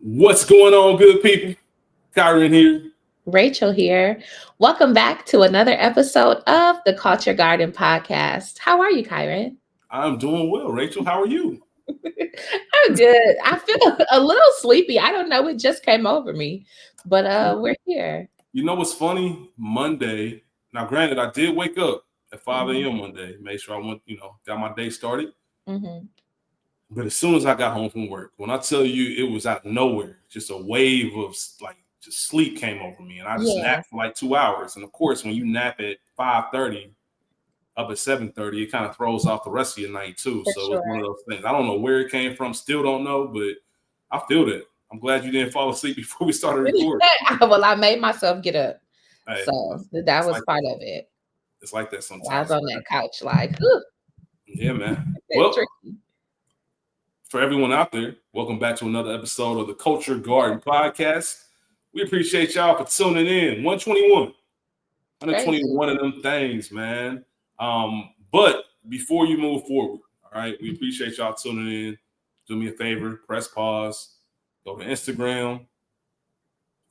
What's going on, good people? Kieron here. Rachel here. Welcome back to another episode of the Culture Garden Podcast. How are you, Kieron? I'm doing well, Rachel. How are you? I'm good. I feel a little sleepy. I don't know. It just came over me, but we're here. You know what's funny? Monday. Now, granted, I did wake up at 5 Mhm. a.m. Monday. Made sure I went, got my day started. Mhm. But as soon as I got home from work, when I tell you it was out of nowhere, just a wave of just sleep came over me, and I just Yeah, napped for like 2 hours. And of course, when you nap at 5:30, up at 7:30, it kind of throws off the rest of your night too. for So it's one sure. of those things. I don't know where it came from, still don't know, but I feel that. I'm glad you didn't fall asleep before we started recording. Well, I made myself get up, Hey, so that it's was like that. part of it. It's like that I was sometimes, on man. that couch, like, whew, Yeah, man. Well, tricky. for everyone out there, welcome back to another episode of the Culture Garden Podcast. We appreciate y'all for tuning in. 121. Crazy. 121 of them things, man. But before you move forward, all right, we appreciate y'all tuning in. Do me a favor, press pause, go to Instagram,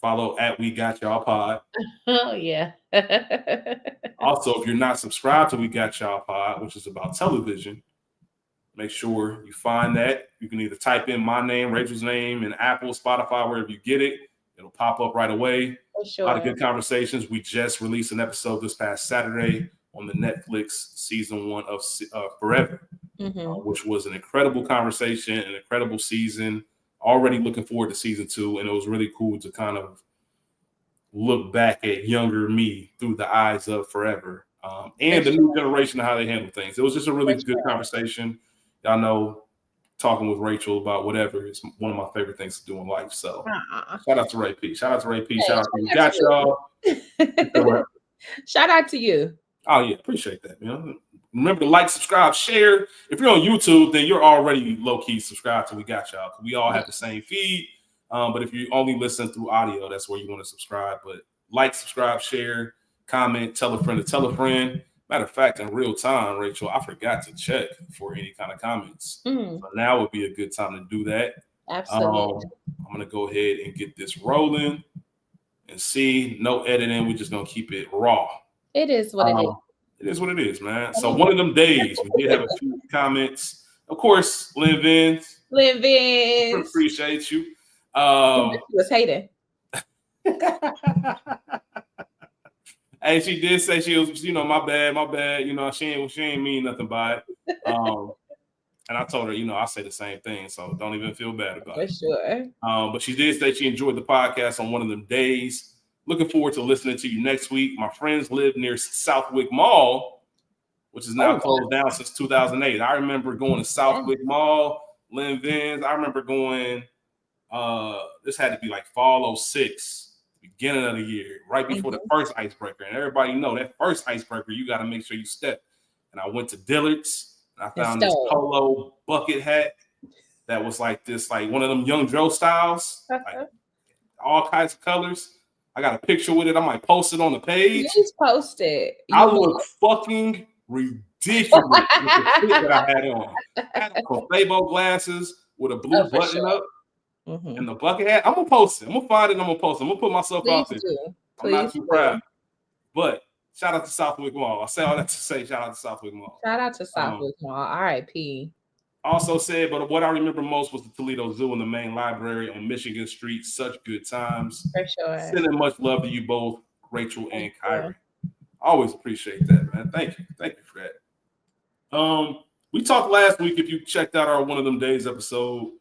follow at We Got Y'all Pod. Oh yeah. Also, if you're not subscribed to We Got Y'all Pod, which is about television, make sure you find that. You can either type in my name, Rachel's name, in Apple, Spotify, wherever you get it. It'll pop up right away. For A lot of sure. good conversations. We just released an episode this past Saturday on the Netflix season 1 of Forever, Hmm. which was an incredible conversation, an incredible season. Already looking forward to season 2, and it was really cool to kind of look back at younger me through the eyes of Forever, For and the new sure. generation of how they handle things. It was just a really For good sure. conversation. Y'all know, talking with Rachel about whatever is one of my favorite things to do in life. So Uh-uh. shout out to Ray P. Shout out to Ray P. Hey, Shout out to You shout out Got Y'all. to you. Shout out to you. Oh yeah, appreciate that. Remember to like, subscribe, share. If you're on YouTube, then you're already low key subscribed to We Got Y'all. We all have the same feed. But if you only listen through audio, that's where you want to subscribe. But like, subscribe, share, comment, tell a friend to tell a friend. Matter of fact, in real time, Rachel, I forgot to check for any kind of comments. Mm, So now would be a good time to do that. absolutely. I'm gonna go ahead and get this rolling and see. No editing. We're just gonna keep it raw. It is what it is. Um, it is what it is, man. So one of them days, we did have a few comments. Of course, Lynn Vins, Lynn Vince. appreciate you. She was hating. Hey, she did say she was, my bad. She ain't mean nothing by it. And I told her, I say the same thing, so don't even feel bad about For it. sure. But she did say she enjoyed the podcast on one of them days. Looking forward to listening to you next week. My friends live near Southwick Mall, which is now closed down since 2008. I remember going to Southwick Mall, Lynn Vins. I remember going, this had to be like fall 06, beginning of the year, right before the first icebreaker. And everybody know that first icebreaker, you got to make sure you step. And I went to Dillard's and I found this polo bucket hat that was like this, like one of them Young Joe styles, like all kinds of colors. I got a picture with it. I might post it on the page. Please post it. I look fucking ridiculous with the fit that I had on. I had Clefable glasses with a blue button up and the bucket hat. I'm gonna post it. I'm gonna find it. I'm gonna post it. I'm gonna put myself out there. I'm not too proud, but shout out to Southwick Mall. I say all that to say shout out to Southwick Mall. Shout out to Southwick Mall. R.I.P. Also said, but what I remember most was the Toledo Zoo and the main library on Michigan Street. Such good times. For sure. Sending much love to you both, Rachel and Kieron. Always appreciate that, man. Thank you for that. We talked last week. If you checked out our One of Them Days episode,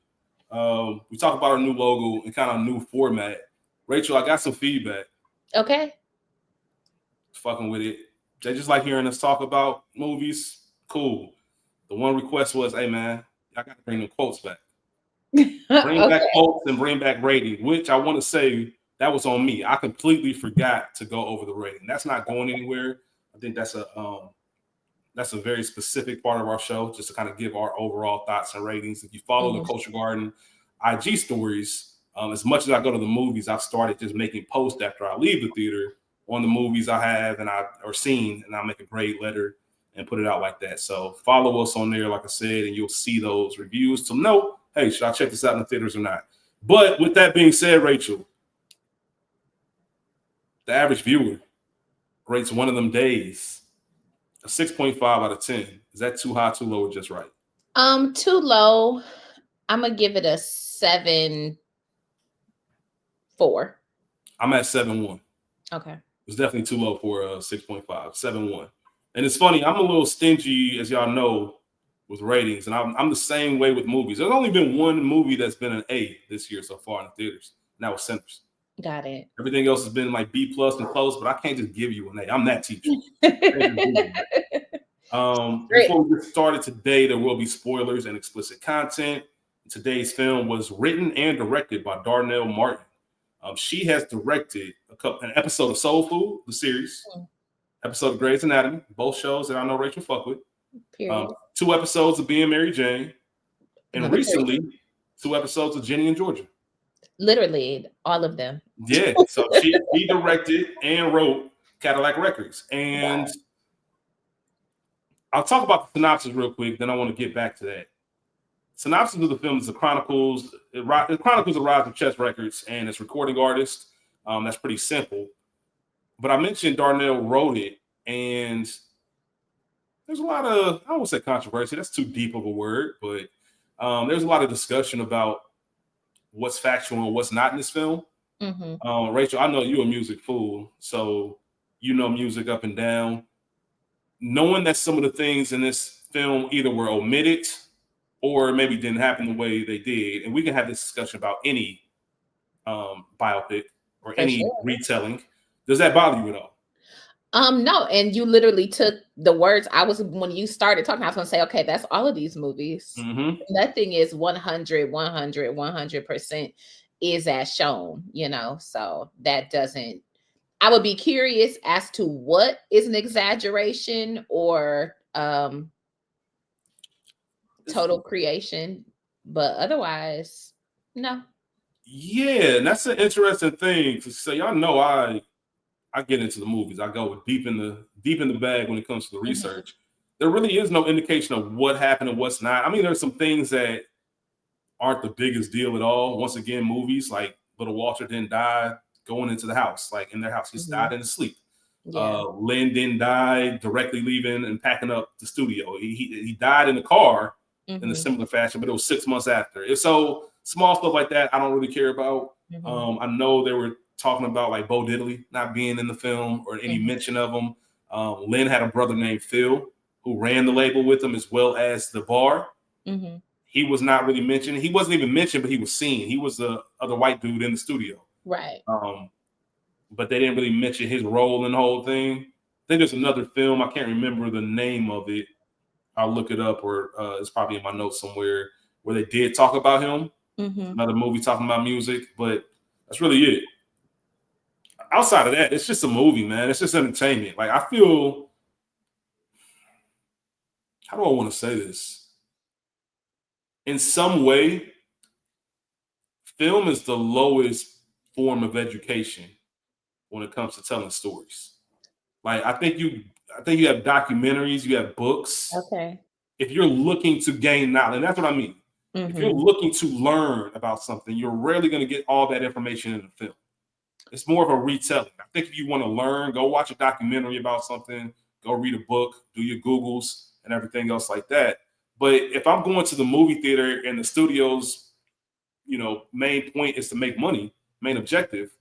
we talked about our new logo and kind of new format. Rachel, I got some feedback. Okay. Fucking with it. They just like hearing us talk about movies. Cool. The one request was, hey man, I got to bring them quotes back. Bring back quotes and bring back rating, which I want to say that was on me. I completely forgot to go over the rating. That's not going anywhere. I think that's a very specific part of our show, just to kind of give our overall thoughts and ratings. If you follow the Culture Garden IG stories, as much as I go to the movies, I've started just making posts after I leave the theater on the movies I have or seen, and I make a grade letter and put it out like that. So follow us on there, like I said, and you'll see those reviews to know, hey, should I check this out in the theaters or not? But with that being said, Rachel, the average viewer rates One of Them Days a 6.5 out of 10. Is that too high, too low, or just right? Too low. I'm gonna give it a 7.4. I'm at 7.1. Okay. It's definitely too low for 6.5, 7.1. And it's funny, I'm a little stingy, as y'all know, with ratings, and I'm the same way with movies. There's only been one movie that's been an A this year so far in the theaters, and that was Sinners. Got it. Everything else has been like B plus and close, but I can't just give you an A. I'm that teacher. Before we get started today, there will be spoilers and explicit content. Today's film was written and directed by Darnell Martin. She has directed an episode of Soul Food, the series, episode of Grey's Anatomy, both shows that I know Rachel fuck with. 2 episodes of Being Mary Jane, and recently 2 episodes of Jenny and Georgia. Literally all of them. Yeah, so she directed and wrote Cadillac Records, and I'll talk about the synopsis real quick. Then I want to get back to that. Synopsis of the film is it chronicles the rise of Chess Records and its recording artist. That's pretty simple. But I mentioned Darnell wrote it, and there's a lot of, I won't say controversy, that's too deep of a word, but there's a lot of discussion about what's factual and what's not in this film. Rachel, I know you're a music fool, so you know music up and down. Knowing that some of the things in this film either were omitted or maybe didn't happen the way they did, and we can have this discussion about any biopic or any retelling. Does that bother you at all? No, and you literally took the words when you started talking, I was going to say, okay, that's all of these movies. Nothing is 100% is as shown, so that doesn't, I would be curious as to what is an exaggeration or total creation, but otherwise, no. Yeah, and that's an interesting thing to say. Y'all know I get into the movies. I go deep in the bag when it comes to the research. There really is no indication of what happened and what's not. I mean, there's some things that aren't the biggest deal at all. Once again, movies like Little Walter didn't die going into the house, like in their house. He died in his sleep. Lynn didn't die directly leaving and packing up the studio. He died in the car in a similar fashion, but it was 6 months after. So small stuff like that, I don't really care about. I know they were talking about like Bo Diddley not being in the film or any mention of him. Lynn had a brother named Phil who ran the label with him as well as the bar. He was not really mentioned. He wasn't even mentioned, but he was seen. He was the other white dude in the studio. Right. But they didn't really mention his role in the whole thing. I think there's another film. I can't remember the name of it. I'll look it up, or it's probably in my notes somewhere where they did talk about him. Another movie talking about music, but that's really it. Outside of that, it's just a movie, man. It's just entertainment. Like, I feel, how do I want to say this? In some way, film is the lowest form of education when it comes to telling stories. Like, I think you have documentaries, you have books. Okay. If you're looking to gain knowledge, and that's what I mean. If you're looking to learn about something, you're rarely going to get all that information in the film. It's more of a retelling. I think if you want to learn, go watch a documentary about something, go read a book, do your Googles and everything else like that. But if I'm going to the movie theater and the studio's, main point is to make money, main objective,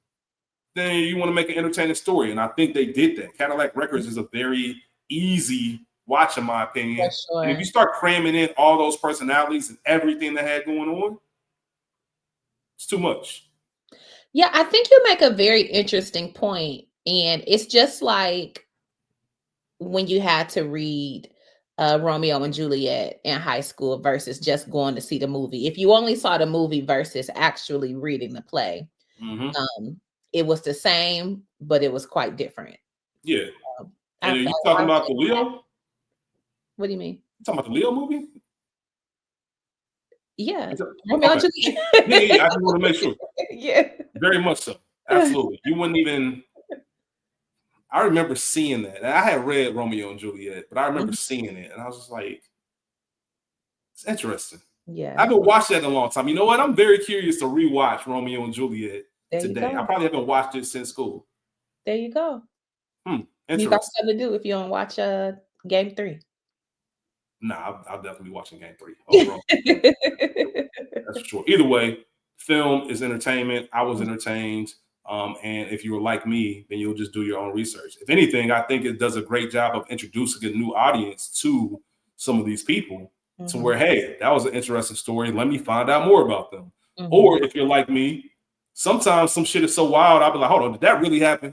then you want to make an entertaining story. And I think they did that. Cadillac Records is a very easy watch, in my opinion. And if you start cramming in all those personalities and everything they had going on, it's too much. Yeah, I think you make a very interesting point. And it's just like when you had to read Romeo and Juliet in high school versus just going to see the movie. If you only saw the movie versus actually reading the play, it was the same, but it was quite different. Yeah. And are you talking about the Leo? What do you mean? You talking about the Leo movie? Yeah. Romeo and Juliet. Yeah, I just want to make sure. Yeah. Very much so. Absolutely. You wouldn't even, I remember seeing that. And I had read Romeo and Juliet, but I remember seeing it. And I was just like, it's interesting. I Yeah. haven't watched that in a long time. You know what? I'm very curious to rewatch Romeo and Juliet There you today. I go. probably haven't watched it since school. There you go. You got Interesting. something to do if you don't watch game 3. Nah, I'll definitely be watching Game 3 over Romeo. That's for sure. Either way, film is entertainment. I was entertained. And if you were like me, then you'll just do your own research. If anything, I think it does a great job of introducing a new audience to some of these people to where, hey, that was an interesting story. Let me find out more about them. Or if you're like me, sometimes some shit is so wild, I'll be like, hold on, did that really happen?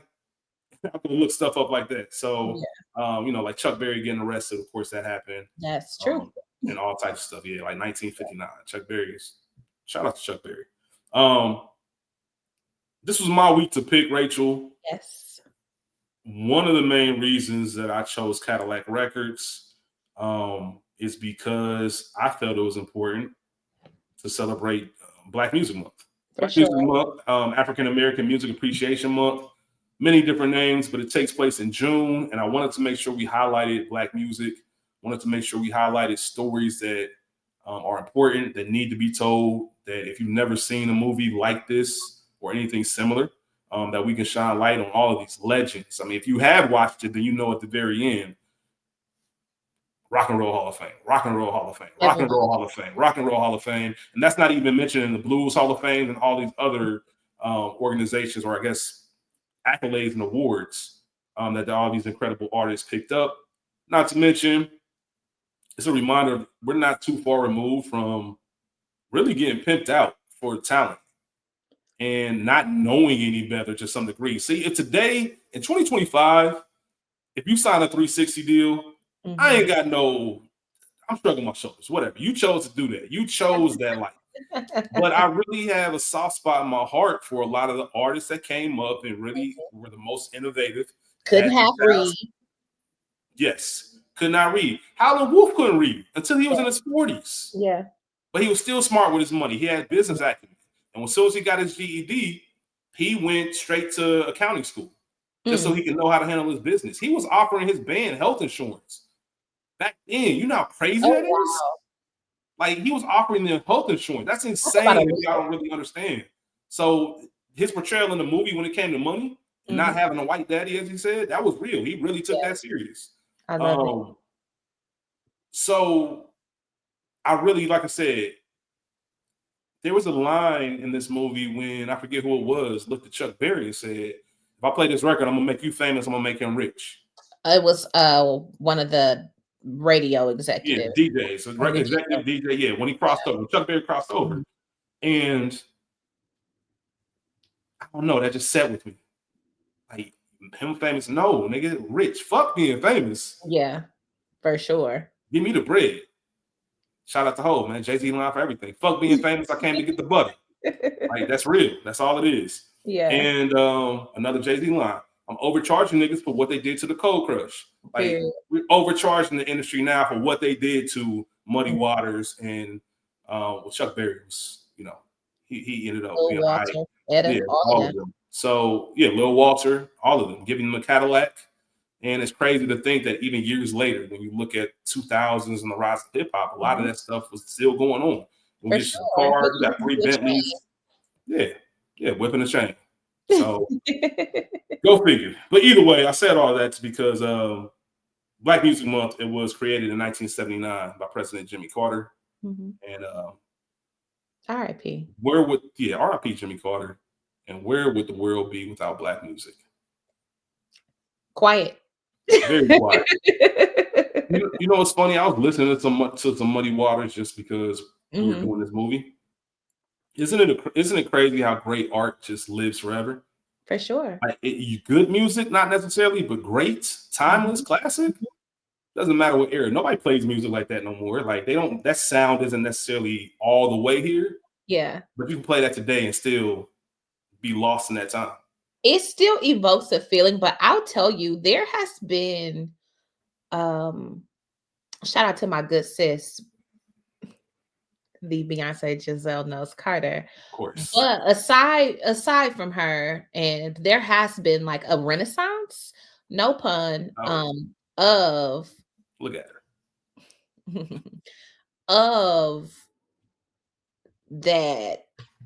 I'm gonna look stuff up like that. So, like Chuck Berry getting arrested, of course, that happened. That's true. And all types of stuff. Yeah, like 1959. Chuck Berry is shout out to Chuck Berry. This was my week to pick, Rachel. Yes. One of the main reasons that I chose Cadillac Records is because I felt it was important to celebrate Black Music Month. Black Music Month, African American Music Appreciation Month, many different names, but it takes place in June. And I wanted to make sure we highlighted Black music, wanted to make sure we highlighted stories that are important, that need to be told, that if you've never seen a movie like this or anything similar, that we can shine light on all of these legends. I mean, if you have watched it, then you know at the very end, Rock and Roll Hall of Fame, Rock and Roll Hall of Fame, Rock and Roll Hall of Fame, Rock and Roll Hall of Fame. And that's not even mentioning the Blues Hall of Fame and all these other organizations, or I guess accolades and awards that all these incredible artists picked up. Not to mention, it's a reminder we're not too far removed from really getting pimped out for talent and not knowing any better to some degree. See, if today in 2025, if you sign a 360 deal, I ain't got I'm shrugging my shoulders, whatever. You chose to do that. You chose that life. But I really have a soft spot in my heart for a lot of the artists that came up and really were the most innovative. Couldn't have read. Yes, could not read. Howlin' Wolf couldn't read until he was in his 40s. Yeah. But he was still smart with his money. He had business acumen. And as soon as he got his GED, he went straight to accounting school just so he can know how to handle his business. He was offering his band health insurance. Back then, you know how crazy that is? Like, he was offering them health insurance. That's insane if y'all don't really understand. So his portrayal in the movie when it came to money and not having a white daddy, as he said, that was real. He really took that serious. I love it. So I really, like I said, there was a line in this movie when I forget who it was, looked at Chuck Berry and said, if I play this record, I'm gonna make you famous, I'm gonna make him rich. It was one of the radio executives. Yeah, DJs. So executive DJ, yeah, when he crossed over, Chuck Berry crossed over. And I don't know, that just sat with me. Like, him famous, no, nigga, rich. Fuck being famous. Yeah, for sure. Give me the bread. Shout out to Ho, man. Jay-Z line for everything. Fuck being famous, I came to get the butter. Like, that's real. That's all it is. Yeah. And another Jay-Z line. I'm overcharging niggas for what they did to the Cold Crush. Like, we're overcharging the industry now for what they did to Muddy Waters and Chuck Berry was, he ended up being Etta, all of them. So yeah, Lil Walter, all of them, giving them a Cadillac. And it's crazy to think that even years later, when you look at 2000s and the rise of hip hop, a lot of that stuff was still going on. When you get your car, you got 3 Bentleys. Yeah, whipping a chain. So go figure. But either way, I said all that because Black Music Month, it was created in 1979 by President Jimmy Carter. And R.I.P. R.I.P. Jimmy Carter. And where would the world be without Black music? Quiet. Very quiet. You know what's funny? I was listening to some Muddy Waters just because we were doing this movie. Isn't it crazy how great art just lives forever? For sure. Like, good music, not necessarily, but great, timeless, classic. Doesn't matter what era. Nobody plays music like that no more. Like, that sound isn't necessarily all the way here. Yeah. But you can play that today and still be lost in that time. It still evokes a feeling, but I'll tell you, there has been shout out to my good sis, the Beyoncé Giselle Knowles Carter. Of course. But aside from her, and there has been like a renaissance, no pun, of look at her. of that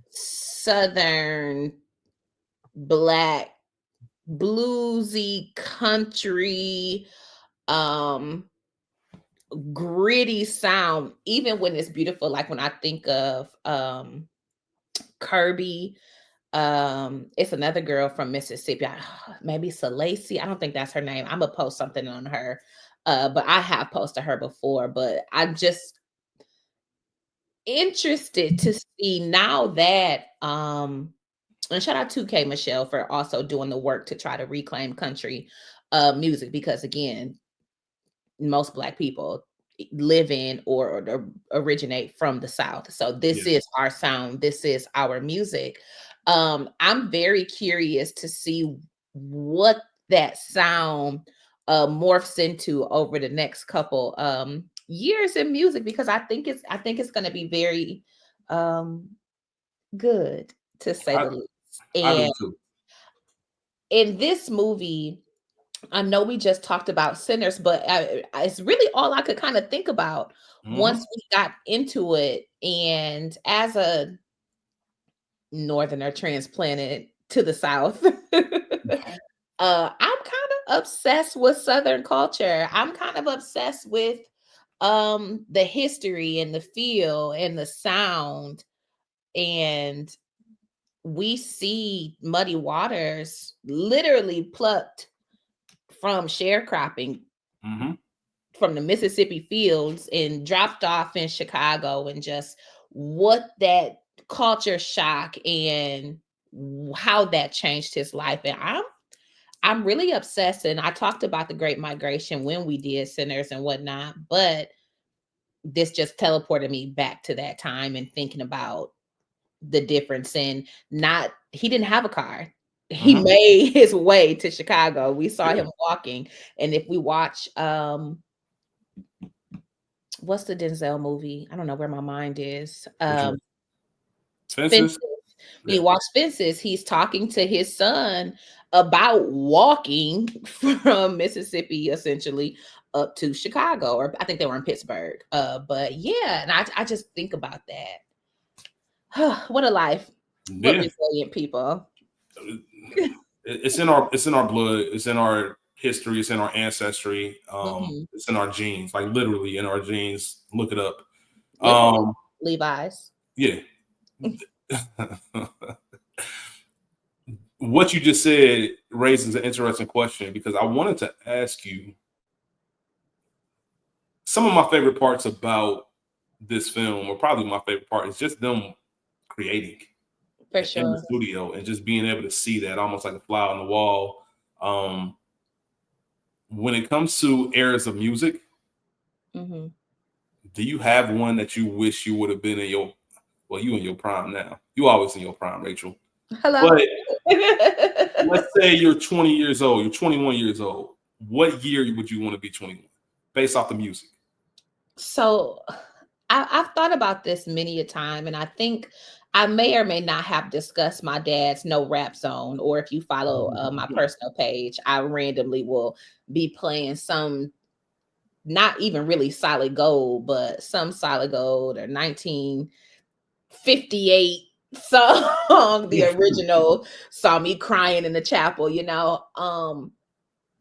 Southern Black bluesy country gritty sound, even when it's beautiful. Like when I think of Kirby, it's another girl from Mississippi, maybe Salacy, I don't think that's her name. I'm gonna post something on her, but I have posted her before. But I'm just interested to see now that and shout out to K Michelle for also doing the work to try to reclaim country music, because again, most Black people live in or originate from the South. So this Yeah. is our sound. This is our music. I'm very curious to see what that sound morphs into over the next couple years in music, because I think it's going to be very um, good, to say I, the least. I do And too. in this movie, I know we just talked about Sinners, but it's really all I could kind of think about Hmm. once we got into it. And as a Northerner transplanted to the South, I'm kind of obsessed with Southern culture. I'm kind of obsessed with the history and the feel and the sound. And we see Muddy Waters literally plucked from sharecropping Hmm. from the Mississippi fields and dropped off in Chicago, and just what that culture shock and how that changed his life. And I'm really obsessed. And I talked about the Great Migration when we did Sinners and whatnot, but this just teleported me back to that time and thinking about the difference. And not he didn't have a car. He Hmm. made his way to Chicago. We saw Yeah. him walking. And if we watch what's the Denzel movie? I don't know where my mind is. Which one? Fences. Fences. When Yeah. you watch Fences, he's talking to his son about walking from Mississippi essentially up to Chicago, or I think they were in Pittsburgh. But yeah, and I just think about that. What a life. What Yeah. resilient people. It's in our blood. It's in our history. It's in our ancestry. Mhm. It's in our genes. Like literally in our genes. Look it up. Literally, Um, Levi's. yeah. What you just said raises an interesting question, because I wanted to ask you some of my favorite parts about this film, or probably my favorite part, is just them creating For in the sure. studio and just being able to see that almost like a fly on the wall. Um, when it comes to eras of music, Mhm. do you have one that you wish you would have been in your, well, you in your prime now. You always in your prime, Rachel. Hello. But let's say you're 20 years old, you're 21 years old. What year would you want to be 21 based off the music? So I've thought about this many a time, and I think I may or may not have discussed my dad's no rap zone. Or if you follow my personal page, I randomly will be playing some, not even really solid gold, but some solid gold or 1958 song, the Yeah. original saw me crying in the chapel.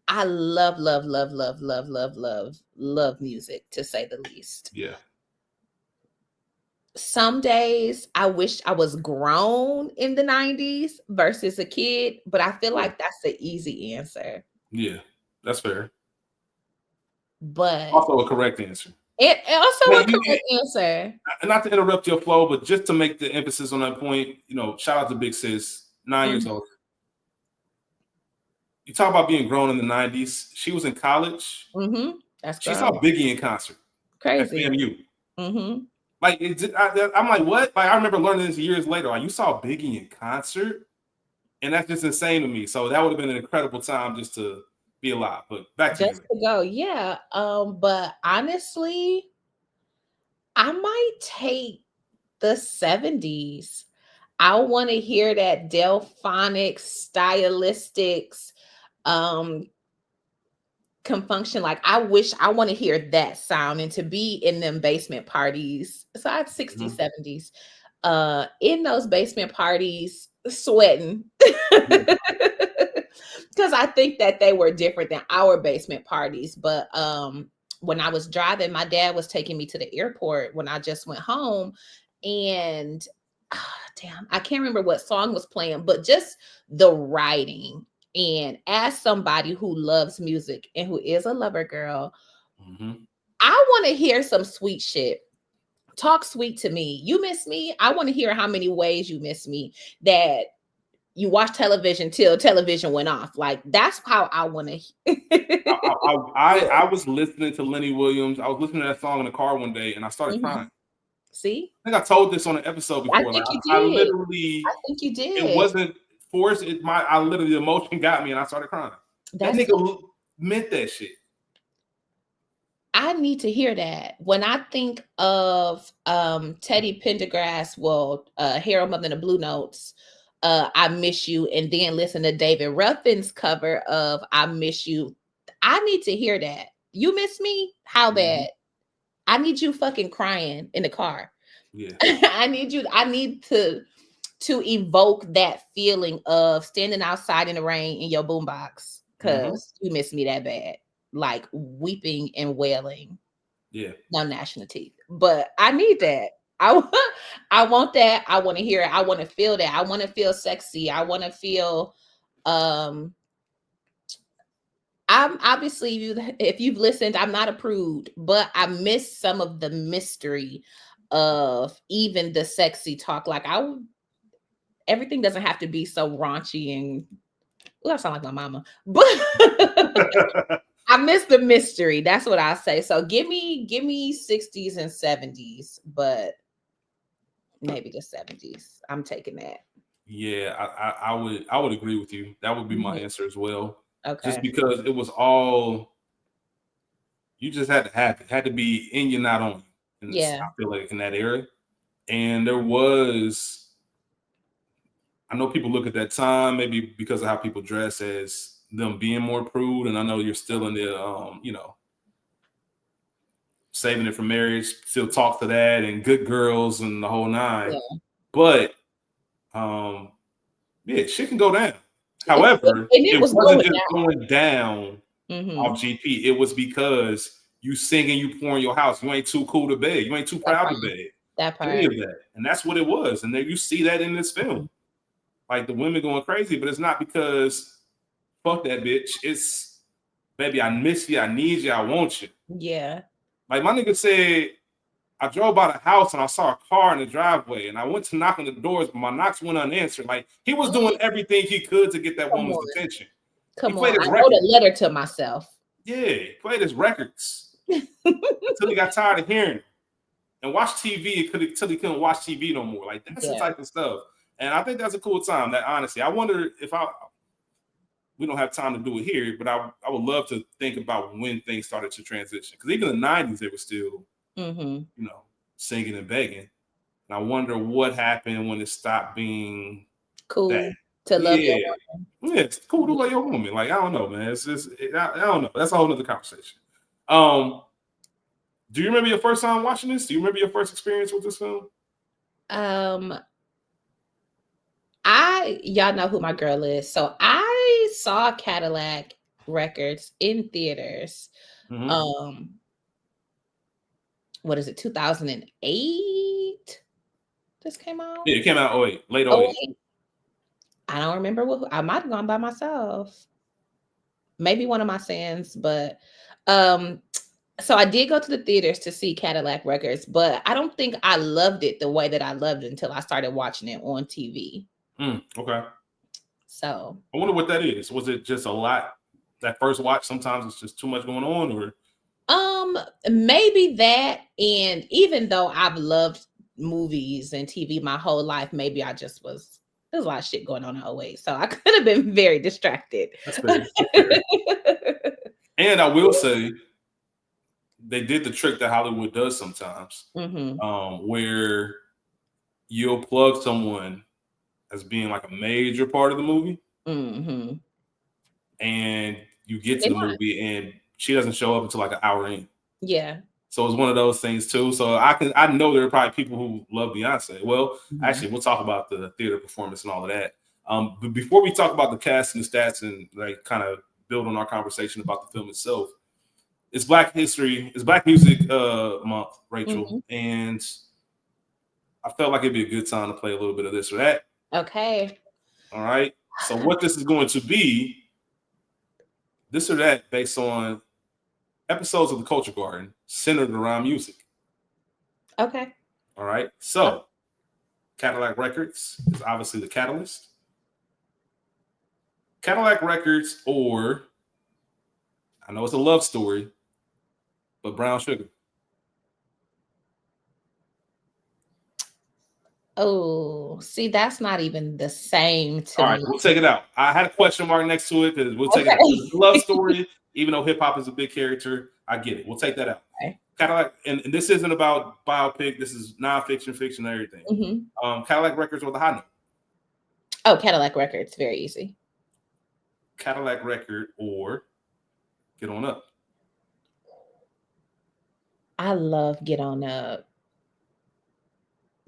I love, love, love, love, love, love, love, love music, to say the least. Yeah. Some days I wish I was grown in the 90s versus a kid, but I feel Yeah. like that's the easy answer. Yeah. That's fair. But Also a correct answer. it also Hey, a correct answer. not to interrupt your flow, but just to make the emphasis on that point, shout out to Big Sis, 9 years Mhm, old. You talk about being grown in the 90s. She was in college. mhm. That's She saw grown. Biggie in concert at Crazy. FAMU. Mhm. Like, I'm like, what? Like, I remember learning this years later. Like, you saw Biggie in concert? And that's just insane to me. So that would have been an incredible time just to be alive. But back to Just you. to go. Yeah. But honestly, I might take the 70s. I want to hear that Delphonic stylistics um confunction. Like I wish I want to hear that sound and to be in them basement parties. So I'd 60s, Mhm. 70s. in those basement parties sweating. Because I think that they were different than our basement parties. But when I was driving, my dad was taking me to the airport when I just went home. And damn, I can't remember what song was playing, but just the writing. And as somebody who loves music and who is a lover girl, I want to hear some sweet shit. Talk sweet to me. You miss me. I want to hear how many ways you miss me, that you watch television till television went off. Like, that's how I want to. I was listening to Lenny Williams. I was listening to that song in the car one day, and I started crying. See, I think I told this on an episode before. I think you I did. literally, I think you did. It wasn't forced. I literally, the emotion got me, and I started crying. That nigga meant that shit. I need to hear that. When I think of Teddy Pendergrass, Harold Mother and the Blue Notes, I Miss You, and then listen to David Ruffin's cover of I Miss You. I need to hear that. You miss me? How bad? I need you fucking crying in the car. Yeah. I need to evoke that feeling of standing outside in the rain in your boombox because you miss me that bad. Like weeping and wailing. Yeah. No gnashing of teeth. But I need that. I want that. I want to hear it. I want to feel that. I want to feel sexy. I want to feel I'm obviously, if you've listened, I'm not a prude, but I miss some of the mystery of even the sexy talk. Like everything doesn't have to be so raunchy and I sound like my mama, but I miss the mystery. That's what I say. So give me 60s and 70s, but maybe the 70s. I'm taking that. Yeah, I would agree with you. That would be my answer as well. Okay. Just because it was all, you just had to have it. Had to be in you, not on you. And I feel like in that era. And there was, I know people look at that time maybe because of how people dress as them being more prude. And I know you're still in the, saving it for marriage, still talk to that and good girls and the whole nine. Yeah. But shit can go down. However, it wasn't just going down off GP. It was because you singing, you pouring your house. You ain't too cool to beg. You ain't too proud to beg. That part. Any of that. And that's what it was. And then you see that in this film. Like the women going crazy, but it's not because fuck that bitch. It's, baby, I miss you. I need you. I want you. Yeah. Like my nigga said, I drove by the house and I saw a car in the driveway and I went to knock on the doors, but my knocks went unanswered. Like he was doing everything he could to get that woman's attention. Come on, I wrote a letter to myself. Yeah, he played his records until he got tired of hearing it. And watch TV until he couldn't watch TV no more. Like that's the type of stuff. And I think that's a cool time. That honestly, I wonder if we don't have time to do it here, but I would love to think about when things started to transition. Because even in the 90s, they were still singing and begging. And I wonder what happened when it stopped being cool to love your woman. Yeah, it's cool to love your woman. Like, I don't know, man. It's just, I don't know. That's a whole nother conversation. Do you remember your first time watching this? Do you remember your first experience with this film? Y'all know who my girl is. So I saw Cadillac Records in theaters. What is it, 2008? This came out? Yeah, it came out 08, late 08. I don't remember I might have gone by myself. Maybe one of my sins, but so I did go to the theaters to see Cadillac Records, but I don't think I loved it the way that I loved it until I started watching it on TV. Okay. So I wonder what that is. Was it just a lot that first watch? Sometimes it's just too much going on, or maybe that. And even though I've loved movies and TV my whole life, maybe I just there's a lot of shit going on in 08, so I could have been very distracted. That's fair. And I will say, they did the trick that Hollywood does sometimes, where you'll plug someone as being like a major part of the movie, and you get to the movie and she doesn't show up until like an hour in. Yeah. So it's one of those things too. So I know there are probably people who love Beyonce. Well, actually, we'll talk about the theater performance and all of that. But before we talk about the cast and the stats and like kind of build on our conversation about the film itself, it's Black Music Month, Rachel, and I felt like it'd be a good time to play a little bit of this or that. Okay. All right. So what this is going to be, this or that, based on episodes of The Culture Garden centered around music. Okay. All right. So Cadillac Records is obviously the catalyst. Cadillac Records, or I know it's a love story, but Brown Sugar. Oh, see, that's not even the same to All right, me. we'll take it out. I had a question mark next to it because we'll take it out. It's a love story, even though hip hop is a big character. I get it. We'll take that out. Okay. Cadillac, and this isn't about biopic. This is nonfiction, fiction, everything. Cadillac Records or the high note. Oh, Cadillac Records, very easy. Cadillac Record or Get On Up. I love Get On Up.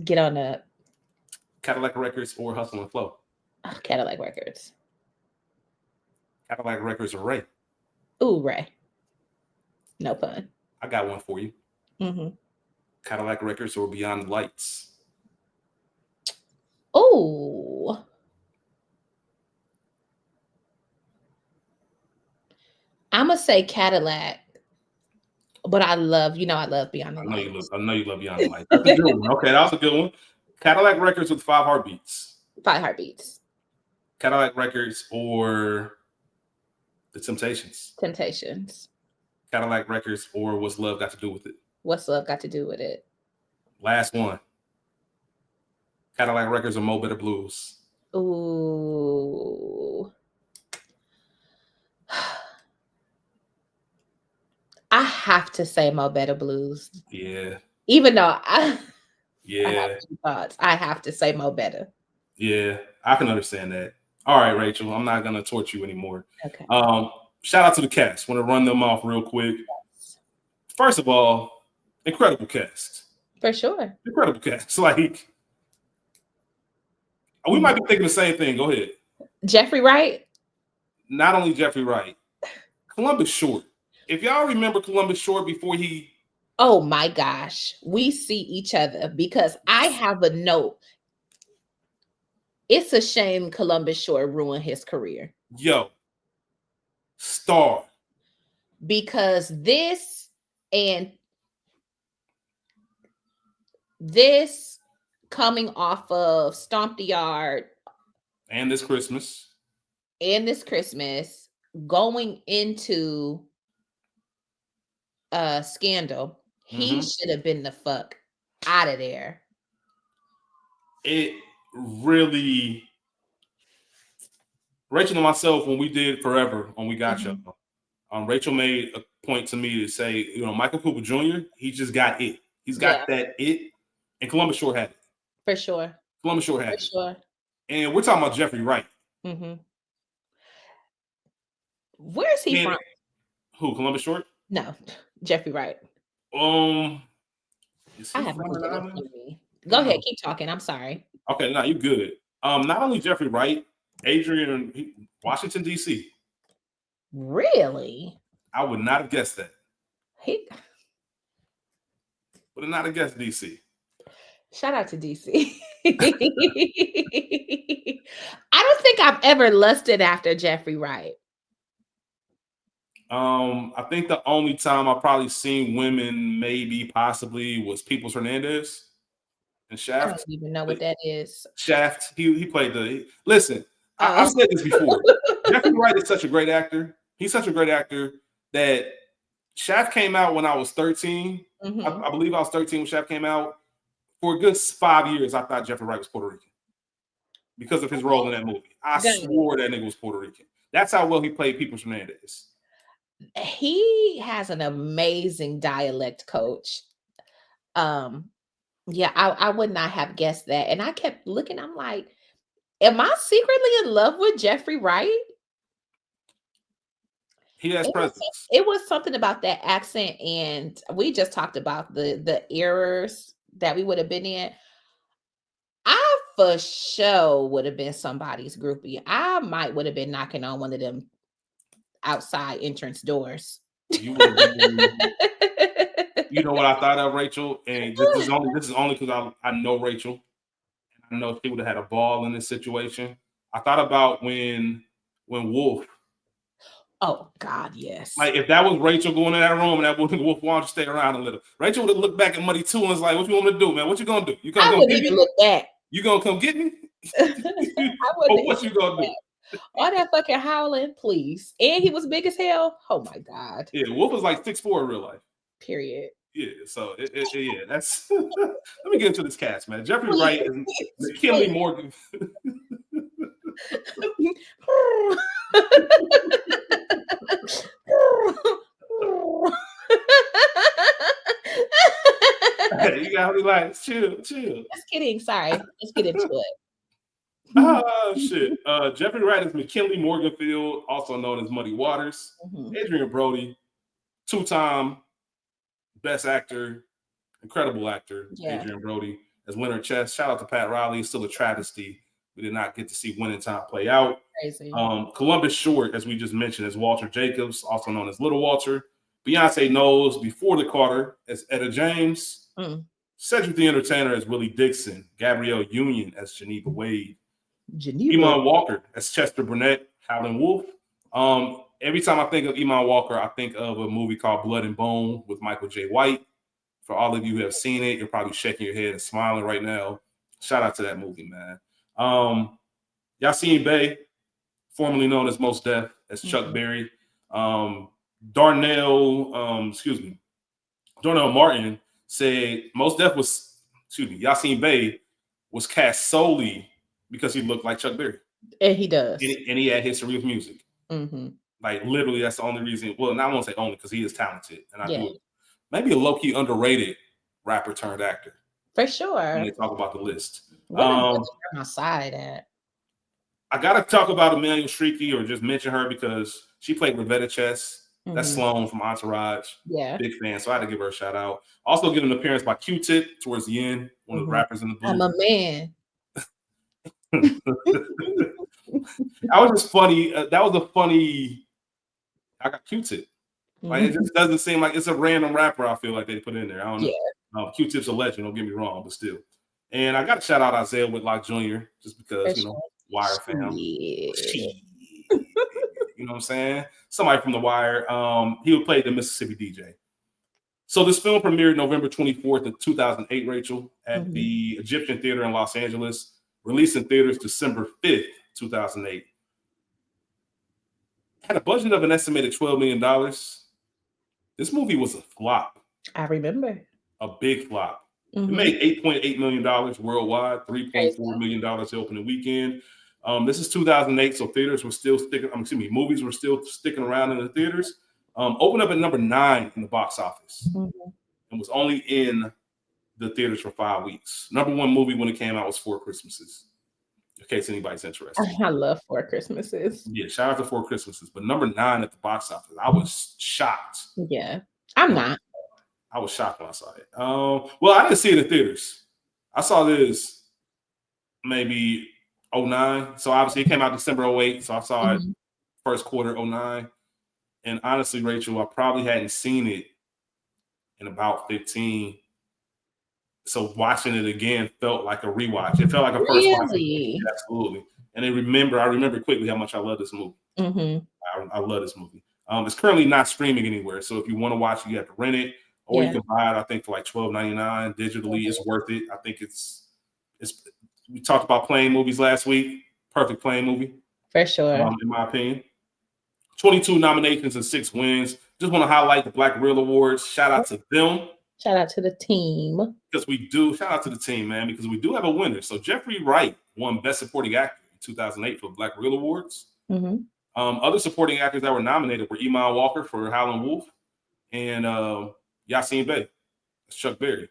Get On Up. Cadillac Records or Hustle and Flow. Oh, Cadillac Records. Cadillac Records or Ray. Ooh, Ray. No pun. I got one for you. Cadillac Records or Beyond the Lights. Oh. I'm gonna say Cadillac, but I love Beyond the Lights. I know you love Beyond the Lights. That's a good one. Okay, that was a good one. Cadillac Records with 5 Heartbeats. 5 Heartbeats. Cadillac Records or The Temptations. Temptations. Cadillac Records or What's Love Got to Do with It. What's Love Got to Do with It? Last one. Cadillac Records or Mo Better Blues. Ooh. I have to say Mo Better Blues. Yeah. Even though I have 2 thoughts. I have to say Mo Better. Yeah, I can understand that. All right, Rachel, I'm not going to torture you anymore. Okay. Shout out to the cast. Want to run them off real quick. First of all, incredible cast. For sure. Incredible cast. Like, we might be thinking the same thing. Go ahead. Jeffrey Wright? Not only Jeffrey Wright, Columbus Short. If y'all remember Columbus Short before he... Oh my gosh. We see each other because I have a note. It's a shame Columbus Short ruined his career. Yo. Star. Because this coming off of Stomp the Yard and this Christmas going into Scandal, he should have been the fuck out of there. It really, Rachel and myself, when we did Forever on We Got You, Rachel made a point to me to say, Michael Cooper Jr., he just got it. He's got that it, and Columbus Short had it. For sure. Columbus Short had it. Sure. And we're talking about Jeffrey Wright. Where's he from? Who, Columbus Short? No, Jeffrey Wright. I have no idea. Go ahead, keep talking. I'm sorry. Okay, no, you good. Not only Jeffrey Wright, Adrian, Washington, D.C. Really? I would not have guessed that. Would have not have guessed D.C. Shout out to DC. I don't think I've ever lusted after Jeffrey Wright. I think the only time I probably seen women maybe possibly was Peoples Hernandez and Shaft. I don't even know what that is. Shaft. He played listen, I've said this before. Jeffrey Wright is such a great actor. He's such a great actor that Shaft came out when I was 13. I believe I was 13 when Shaft came out. For a good 5 years, I thought Jeffrey Wright was Puerto Rican because of his role in that movie. I swore that nigga was Puerto Rican. That's how well he played Peoples Hernandez. He has an amazing dialect coach. I would not have guessed that. And I kept looking, I'm like, am I secretly in love with Jeffrey Wright? He has presence. It was something about that accent, and we just talked about the errors that we would have been in. I for sure would have been somebody's groupie. I might would have been knocking on one of them outside entrance doors. You would have been. You know what I thought of, Rachel, and this is only because I know Rachel. I know she would have had a ball in this situation. I thought about when Wolf. Oh God, yes. Like if that was Rachel going in that room and that Wolf wanted to stay around a little, Rachel would have looked back at Muddy 2 and was like, "What you want me to do, man? What you gonna do? You gonna come get me? Look back. You gonna come get me? Or what you gonna do?" All that fucking howling, please. And he was big as hell. Oh my God. Yeah, Wolf was like 6'4" in real life. Period. Yeah, so yeah, that's. Let me get into this cast, man. Jeffrey Wright and McKinley Morgan. You gotta relax, chill. Just kidding. Sorry. Let's get into it. Oh shit. Jeffrey Wright is McKinley Morganfield, also known as Muddy Waters. Adrian Brody, 2-time Best Actor, incredible actor, Adrian Brody, as Leonard Chess. Shout out to Pat Riley. Still a travesty. We did not get to see Winning Time play out. Crazy. Columbus Short, as we just mentioned, as Walter Jacobs, also known as Little Walter. Beyonce Knowles before the Carter as Etta James. Cedric the Entertainer as Willie Dixon. Gabrielle Union as Geneva Wade. Iman Walker as Chester Burnett, Howlin' Wolf. Every time I think of Iman Walker, I think of a movie called Blood and Bone with Michael J. White. For all of you who have seen it, you're probably shaking your head and smiling right now. Shout out to that movie, man. Yassine Bey, formerly known as Mos Def, as Chuck Berry. Darnell Martin said Mos Def was, Yassine Bey was cast solely because he looked like Chuck Berry. And he does. And he had history with music. Like literally, that's the only reason. Well, I won't say only because he is talented, and I do. Maybe a low key underrated rapper turned actor. For sure. When they talk about the list. What my side at? I gotta talk about Emmanuel Shrieky or just mention her because she played Revetta Chess. That's Sloan from Entourage. Yeah. Big fan. So I had to give her a shout out. Also give an appearance by Q-Tip towards the end, one of the rappers in the booth. I'm a man. That was just funny. That was a funny. I got Q-Tip. Like it just doesn't seem like it's a random rapper. I feel like they put in there. I don't know. Yeah. Q-Tip's a legend. Don't get me wrong, but still. And I got to shout out Isaiah Whitlock Jr. just because Wire fam. You know what I'm saying? Somebody from the Wire. He would play the Mississippi DJ. So this film premiered November 24th of 2008, Rachel, at the Egyptian Theater in Los Angeles. Released in theaters December 5th, 2008. Had a budget of an estimated $12 million. This movie was a flop. I remember. A big flop. It made $8.8 million worldwide, $3.4 million the opening weekend. This is 2008, so theaters were still movies were still sticking around in the theaters. Opened up at number 9 in the box office and was only in the theaters for 5 weeks. Number 1 movie when it came out was Four Christmases, in case anybody's interested. I love Four Christmases. Yeah, shout out to Four Christmases. But number 9 at the box office, I was shocked. Yeah, I'm not. I was shocked when I saw it. Well, I didn't see it in theaters. I saw this maybe 09. So obviously it came out December 08. So I saw it first quarter 09. And honestly, Rachel, I probably hadn't seen it in about 15. So watching it again felt like a rewatch. It felt like a first watch. Absolutely. And I remember quickly how much I love this movie. I love this movie. It's currently not streaming anywhere. So if you want to watch it, you have to rent it. Or you can buy it, I think, for like $12.99 digitally. It's worth it. I think it's. We talked about plane movies last week. Perfect plane movie. For sure. In my opinion. 22 nominations and 6 wins. Just want to highlight the Black Reel Awards. Shout out to them. Shout out to the team. Shout out to the team, man, because we do have a winner. So Jeffrey Wright won Best Supporting Actor in 2008 for the Black Reel Awards. Other supporting actors that were nominated were Iman Walker for Howlin' Wolf and Yassine Bey. That's Chuck Berry.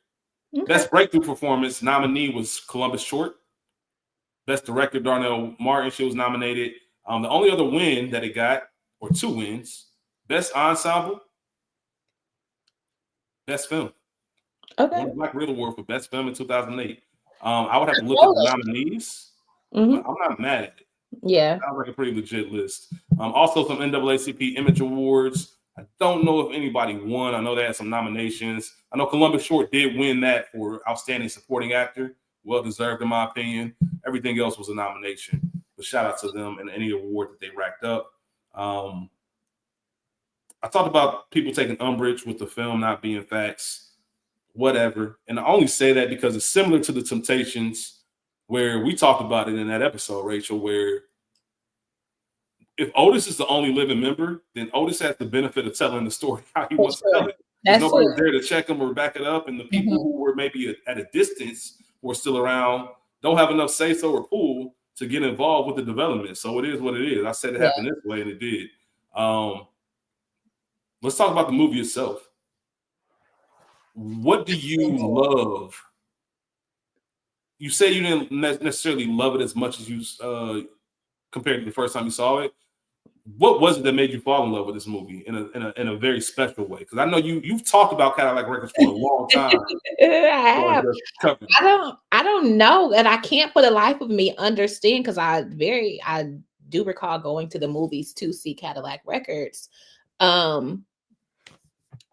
Best Breakthrough Performance nominee was Columbus Short. Best Director, Darnell Martin. She was nominated. The only other win that it got, or 2 wins, Best ensemble, best film. Okay. Won the Black Reel Award for best film in 2008. I would have to look at the nominees, but I'm not mad at it. Yeah. Sounds like a pretty legit list. Also, some NAACP Image Awards. I don't know if anybody won. I know they had some nominations. I know Columbus Short did win that for Outstanding Supporting Actor. Well deserved, in my opinion. Everything else was a nomination. But shout out to them and any award that they racked up. I talked about people taking umbrage with the film not being facts. Whatever. And I only say that because it's similar to the Temptations, where we talked about it in that episode, Rachel, where if Otis is the only living member, then Otis has the benefit of telling the story how he wants to tell it. There's nobody there to check him or back it up. And the people who were maybe at a distance who are still around don't have enough say-so or pull to get involved with the development. So it is what it is. I said it happened this way, and it did. Let's talk about the movie itself. What do you love? You say you didn't necessarily love it as much as you compared to the first time you saw it. What was it that made you fall in love with this movie in a very special way? Because I know you've talked about Cadillac Records for a long time. I have. I don't know, and I can't for the life of me understand, because I do recall going to the movies to see Cadillac Records.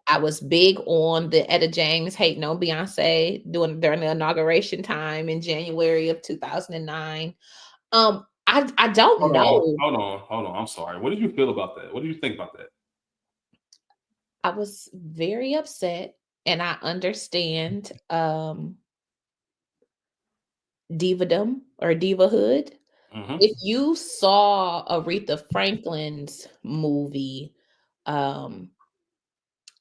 I was big on the Etta James hating on Beyoncé during the inauguration time in January of 2009. I don't know. Hold on. I'm sorry. What did you feel about that? What did you think about that? I was very upset, and I understand divadom or divahood. If you saw Aretha Franklin's movie,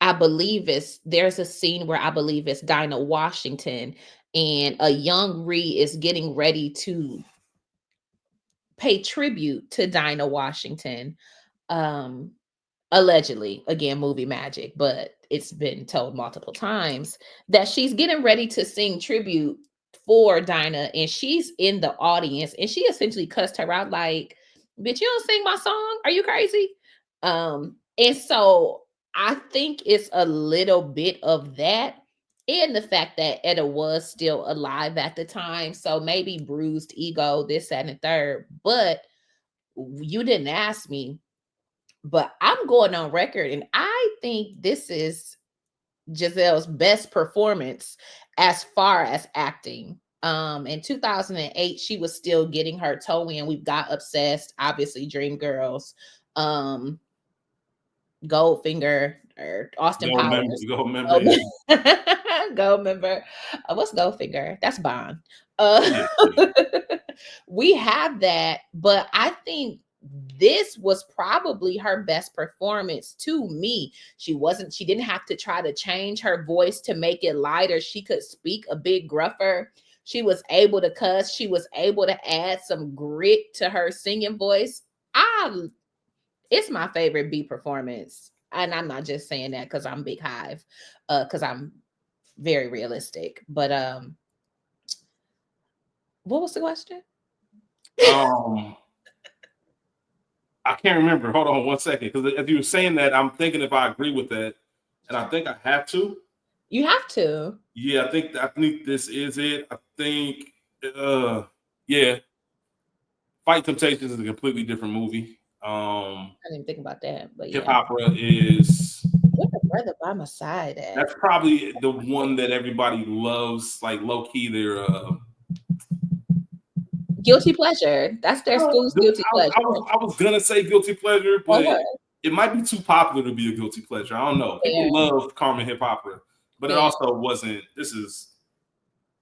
I believe there's a scene where I believe it's Dinah Washington, and a young Ree is getting ready to pay tribute to Dinah Washington. Allegedly, again, movie magic, but it's been told multiple times that she's getting ready to sing tribute for Dinah, and she's in the audience, and she essentially cussed her out like, "Bitch, you don't sing my song? Are you crazy?" And so I think it's a little bit of that, and the fact that Etta was still alive at the time, so maybe bruised ego, this, that, and the third. But you didn't ask me, but I'm going on record, and I think this is Giselle's best performance as far as acting. In 2008, she was still getting her toe in. We've got Obsessed, obviously Dreamgirls, Goldfinger, or Austin Powers. Goldmember. What's Goldfinger? That's Bond. We have that, but I think this was probably her best performance to me. She didn't have to try to change her voice to make it lighter. She could speak a bit gruffer. She was able to cuss. She was able to add some grit to her singing voice. It's my favorite B performance. And I'm not just saying that because I'm Big Hive, because I'm very realistic. But what was the question? I can't remember. Hold on one second. Because as you were saying that, I'm thinking if I agree with that. And I think I have to. You have to. Yeah, I think this is it. I think yeah. Fight Temptations is a completely different movie. I didn't think about that, but Hip Opera is Where the Brother by My Side at? That's probably the one that everybody loves, like low key their guilty pleasure. That's their school's guilty pleasure. I was gonna say guilty pleasure, but it might be too popular to be a guilty pleasure. I don't know. People love Carmen Hip Opera, but it also wasn't. This is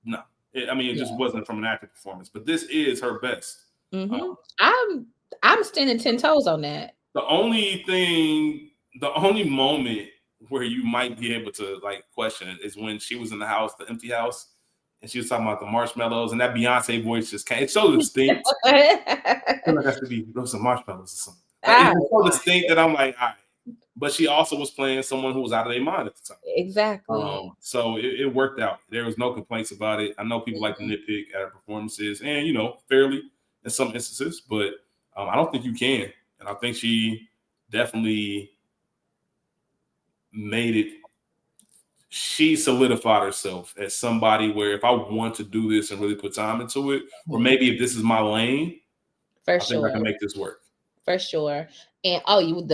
no. It just wasn't from an acting performance. But this is her best. I'm standing 10 toes on that. The only moment where you might be able to like question it is when she was in the house, the empty house, and she was talking about the marshmallows, and that Beyonce voice just came. It's so distinct. I feel like I should be some marshmallows or something. Like, it's so distinct that I'm like, all right. But she also was playing someone who was out of their mind at the time. Exactly. So it worked out. There was no complaints about it. I know people like to nitpick at her performances, and fairly in some instances, but I don't think you can. And I think she definitely made it. She solidified herself as somebody where if I want to do this and really put time into it, or maybe if this is my lane, I think I can make this work. For sure. And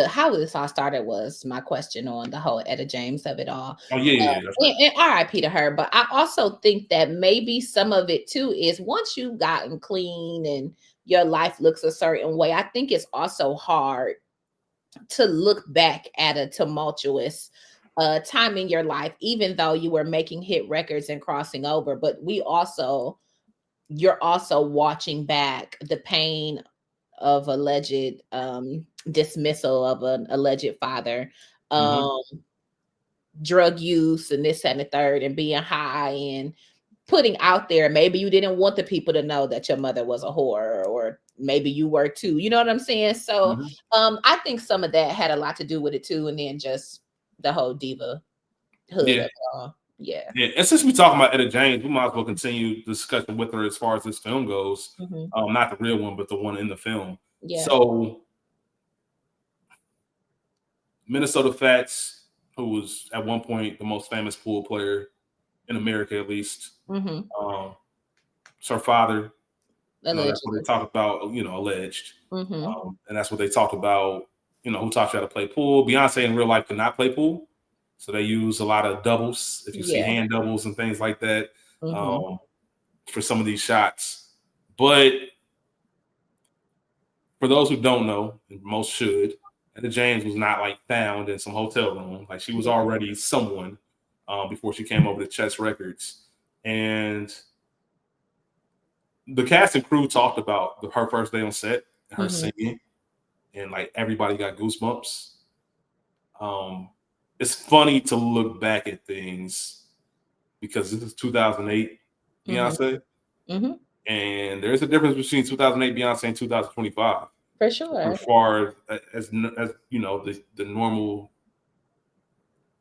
how this all started was my question on the whole Etta James of it all. Oh yeah, that's right. And RIP to her. But I also think that maybe some of it too is once you've gotten clean and your life looks a certain way, I think it's also hard to look back at a tumultuous time in your life, even though you were making hit records and crossing over. But you're also watching back the pain of alleged dismissal of an alleged father, drug use and this and the third, and being high and putting out there. Maybe you didn't want the people to know that your mother was a whore, or maybe you were too. You know what I'm saying? So I think some of that had a lot to do with it too, and then just the whole diva hood of it all. Yeah. And since we're talking about Etta James, we might as well continue the discussion with her as far as this film goes. Not the real one, but the one in the film. Yeah. So Minnesota Fats, who was at one point the most famous pool player in America, at least. It's her father. That's what they talk about, alleged. And that's what they talk about, who taught you how to play pool. Beyonce in real life could not play pool. So they use a lot of doubles, if you see hand doubles and things like that, for some of these shots. But for those who don't know, and most should, Etta James was not like found in some hotel room. Like she was already someone before she came over to Chess Records. And the cast and crew talked about her first day on set and her singing, and like everybody got goosebumps. It's funny to look back at things because this is 2008 Beyonce, and there's a difference between 2008 Beyonce and 2025. For sure. As far as the normal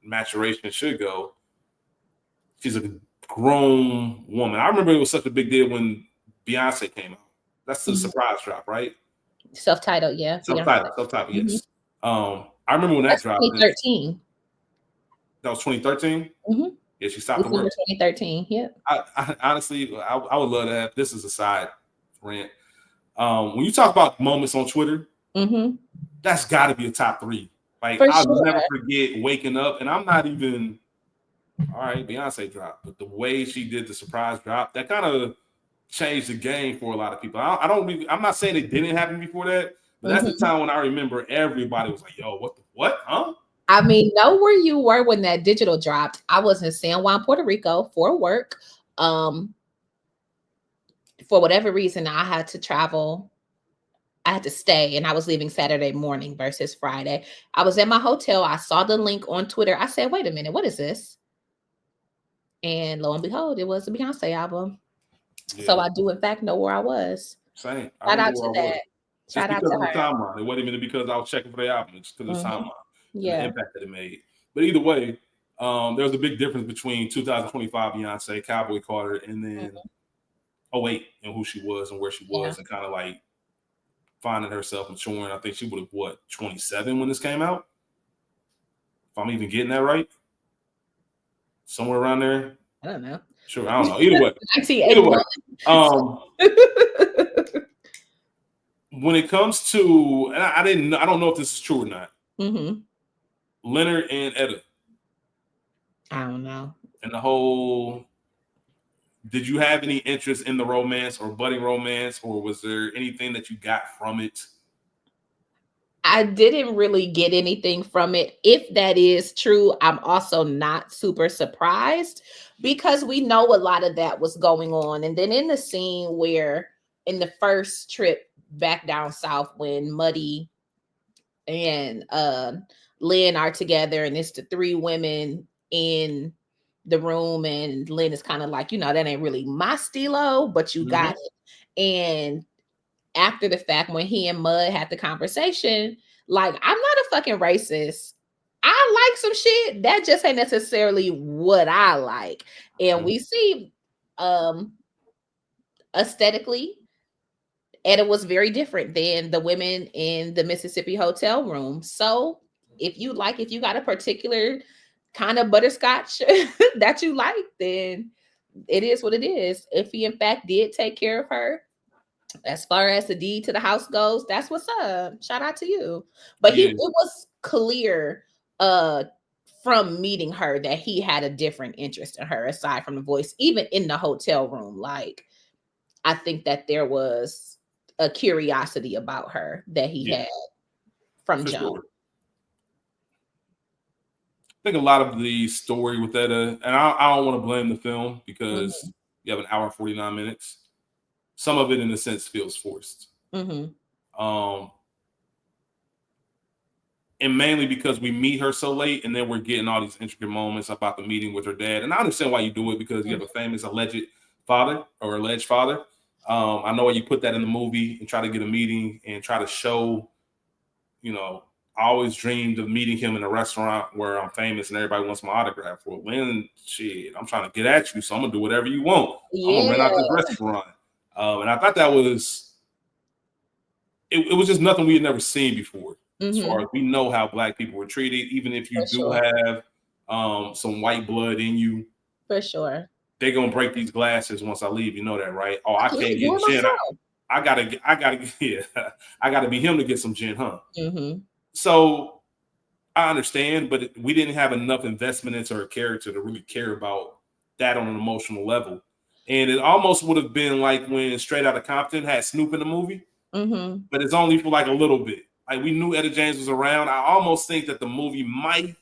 maturation should go, she's a grown woman. I remember it was such a big deal when Beyonce came out. That's the surprise drop, right? Self-titled, yeah. Self-titled, yes. I remember when that dropped. 2013. That was 2013? Yeah, she stopped December 2013, yeah. I honestly, I would love to have, this is a side rant. When you talk about moments on Twitter, that's got to be a top 3. Like, I'll never forget waking up, and I'm not even, all right, Beyonce dropped, but the way she did the surprise drop, that kind of changed the game for a lot of people. I'm not saying it didn't happen before that, but that's the time when I remember everybody was like, yo, what, huh? I mean, know where you were when that digital dropped. I was in San Juan, Puerto Rico for work. For whatever reason, I had to travel. I had to stay, and I was leaving Saturday morning versus Friday. I was at my hotel. I saw the link on Twitter. I said, wait a minute, what is this? And lo and behold, it was a Beyonce album. Yeah. So I do, in fact, know where I was. Same. Shout out to that. Shout out to her. Timeline. It wasn't even because I was checking for the album. It's because of the timeline. Yeah. The impact that it made. But either way, there was a big difference between 2025 Beyonce, Cowboy Carter, and then 08 and who she was and where she was, and kind of like finding herself maturing. I think she would have, 27 when this came out? If I'm even getting that right? Somewhere around there? I don't know. Sure, I don't know. Either way. 1981. When it comes to, and I don't know if this is true or not. Leonard and Etta. I don't know. And the whole, did you have any interest in the romance or budding romance, or was there anything that you got from it? I didn't really get anything from it. If that is true, I'm also not super surprised because we know a lot of that was going on. And then in the scene where in the first trip back down south when Muddy and Lynn are together, and it's the 3 women in the room, and Lynn is kind of like, that ain't really my stilo, but you got it. And after the fact, when he and Mud had the conversation, like, I'm not a fucking racist. I like some shit that just ain't necessarily what I like. And we see aesthetically, Etta was very different than the women in the Mississippi hotel room. So if you got a particular kind of butterscotch that you like, then it is what it is. If he in fact did take care of her, as far as the deed to the house goes, that's what's up. Shout out to you. But Yeah, it was clear uh from meeting her that he had a different interest in her aside from the voice, even in the hotel room. Like, I think that there was a curiosity about her that he yeah, had from for jump. sure. I think a lot of the story with Etta, and I don't want to blame the film because Mhm. you have an hour and 49 minutes. Some of it, in a sense, feels forced. Mhm. Um, and mainly because we meet her so late, and then we're getting all these intricate moments about the meeting with her dad. And I understand why you do it, because you have Mhm. a famous alleged father or alleged father. I know why you put that in the movie and try to get a meeting and try to show, you know, I always dreamed of meeting him in a restaurant where I'm famous and everybody wants my autograph. Well, when shit, I'm trying to get at you, so I'm gonna do whatever you want. I'm gonna rent Yeah. out this restaurant. And I thought that was it was just nothing we had never seen before. As far as Mhm. we know how black people were treated, even if For you do sure. have some white blood in you, For sure. they're gonna break these glasses once I leave. You know that, right? Oh, I I could can't do get it gin. myself. I gotta yeah, I gotta be him to get some gin, huh? Mhm. So I understand, but we didn't have enough investment into her character to really care about that on an emotional level. And it almost would have been like when Straight Outta Compton had Snoop in the movie, Mhm. but it's only for like a little bit. Like, we knew Etta James was around. I almost think that the movie might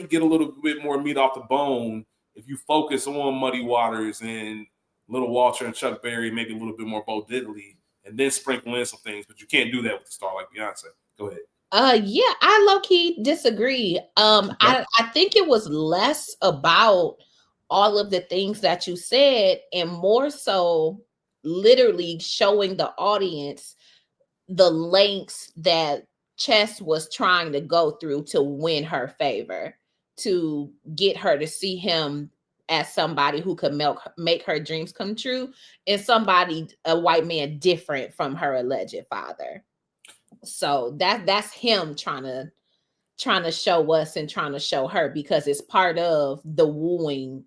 get a little bit more meat off the bone if you focus on Muddy Waters and Little Walter and Chuck Berry, maybe a little bit more Bo Diddley, and then sprinkle in some things. But you can't do that with a star like Beyonce. Go ahead. Yeah, I low key disagree. Okay. I think it was less about all of the things that you said and more so literally showing the audience the lengths that Chess was trying to go through to win her favor, to get her to see him as somebody who could make her dreams come true, and somebody, a white man different from her alleged father. So that's him trying to show us and trying to show her, because it's part of the wooing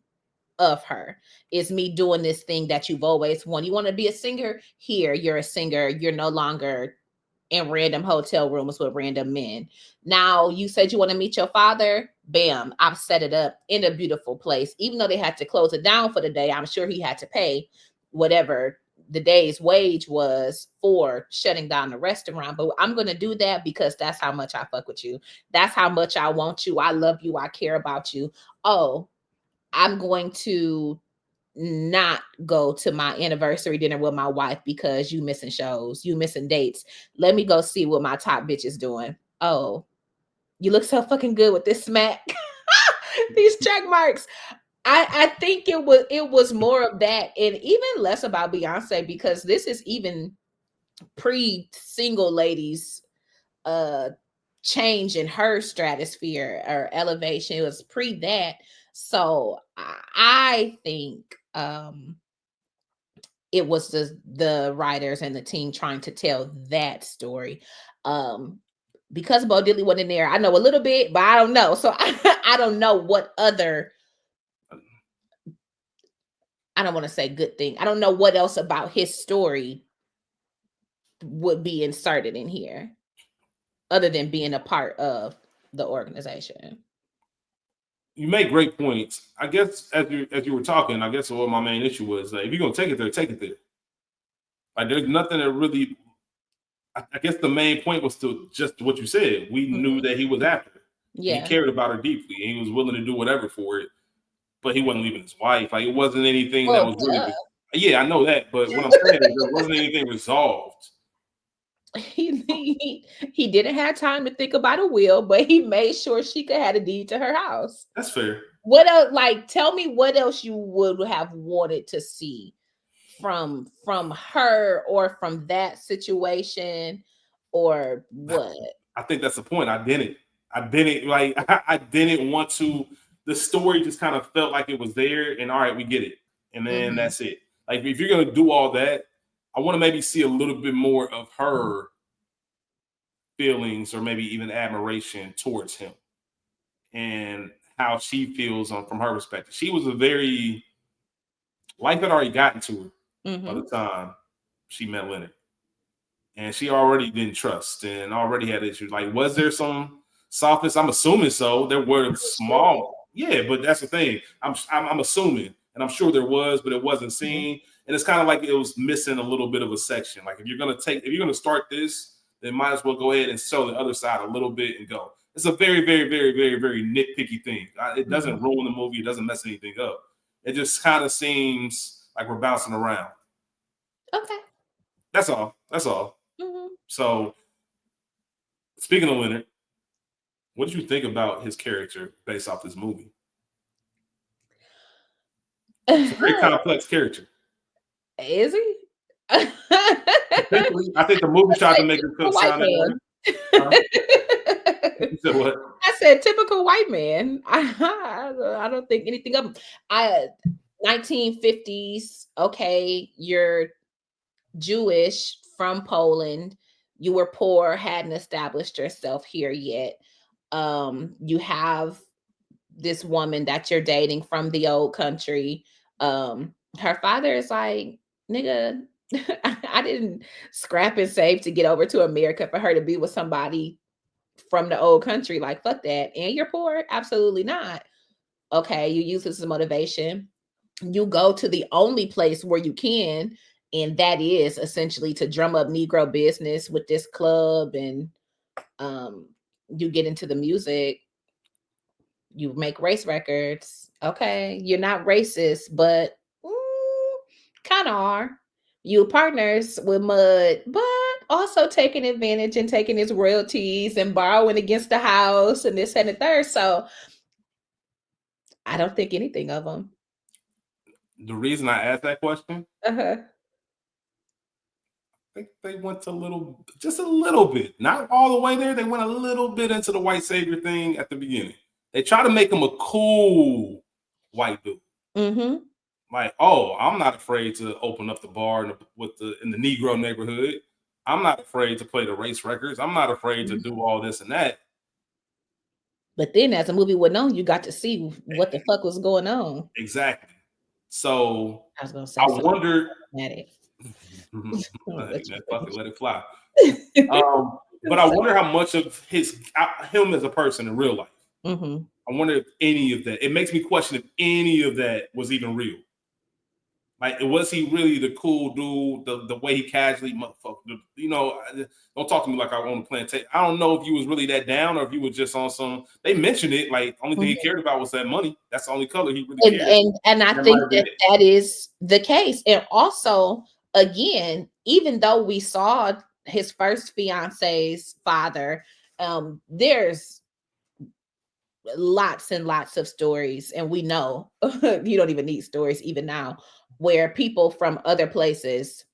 of her. It's me doing this thing that you've always wanted. You want to be a singer? Here, you're a singer. You're no longer in random hotel rooms with random men. Now, you said you want to meet your father. Bam, I've set it up in a beautiful place. Even though they had to close it down for the day, I'm sure he had to pay whatever the day's wage was for shutting down the restaurant. But I'm going to do that because that's how much I fuck with you. That's how much I want you. I love you. I care about you. Oh, I'm going to not go to my anniversary dinner with my wife because you missing shows, you missing dates. Let me go see what my top bitch is doing. Oh, you look so fucking good with this smack. These check marks. I think it was more of that and even less about Beyonce, because this is even pre single ladies uh change in her stratosphere or elevation. It was pre that. So I think it was the writers and the team trying to tell that story. Um, because Bo Diddley wasn't in there, I know a little bit, but I don't know. So I don't know what other, I don't want to say good thing. I don't know what else about his story would be inserted in here other than being a part of the organization. You make great points. I guess as you were talking, I guess what my main issue was, like, if you're gonna take it there, take it there. Like, there's nothing that really. I guess the main point was to just what you said. We knew Mhm. that he was after her. And he Yeah. cared about her deeply, and he was willing to do whatever for it. But he wasn't leaving his wife. Like, it wasn't anything that Well, was duh. really. Yeah, I know that, but what I'm saying is there wasn't anything resolved. He didn't have time to think about a will, but he made sure she could have a deed to her house. That's fair. What else? Like, tell me what else you would have wanted to see from her or from that situation, or what? I think that's the point. I didn't like. I didn't want to. The story just kind of felt like it was there, and all right, we get it, and then Mhm. that's it. Like, if you're gonna do all that, I want to maybe see a little bit more of her feelings or maybe even admiration towards him, and how she feels from her perspective. She was a very life had already gotten to her by the time she met Leonard, and she already didn't trust and already had issues. Like, was there some softness? I'm assuming so. There were small, yeah, but that's the thing. I'm assuming, and I'm sure there was, but it wasn't seen. And it's kind of like it was missing a little bit of a section. Like if you're gonna start this, then might as well go ahead and show the other side a little bit and go. It's a very, very, very, very, very nitpicky thing. It doesn't ruin the movie. It doesn't mess anything up. It just kind of seems like we're bouncing around. Okay. That's all. That's all. So, speaking of Leonard, what did you think about his character based off this movie? It's a very complex character. Is he? I think the movie tried to make it sound that way. You said what? I said typical white man. I don't think anything of him. 1950s. Okay, you're Jewish from Poland. You were poor, hadn't established yourself here yet. You have this woman that you're dating from the old country. Her father is like, nigga, I didn't scrap and save to get over to America for her to be with somebody from the old country. Like, fuck that. And you're poor? Absolutely not. Okay, you use this as motivation. You go to the only place where you can, and that is essentially to drum up Negro business with this club, and you get into the music. You make race records. Okay, you're not racist, but kind of are. You partners with Mud, but also taking advantage and taking his royalties and borrowing against the house and this and the third. So I don't think anything of them. The reason I asked that question, Uh-huh. I think they went just a little bit, not all the way there. They went a little bit into the white savior thing at the beginning. They try to make him a cool white dude. Like, oh, I'm not afraid to open up the bar in the Negro neighborhood. I'm not afraid to play the race records. I'm not afraid to do all this and that. But then, as the movie went on, you got to see what the fuck was going on. Exactly. So I was gonna say, I wonder. At it. Fuck it, let it fly. But I wonder how much of him as a person in real life. I wonder if any of that. It makes me question if any of that was even real. Like, was he really the cool dude? The way he casually, motherfucker, don't talk to me like I own a plantation. I don't know if he was really that down or if he was just on some. They mentioned it like only thing he cared about was that money. That's the only color he really cared. And I think that is the case. And also, again, even though we saw his first fiance's father, there's lots and lots of stories, and we know you don't even need stories even now, where people from other places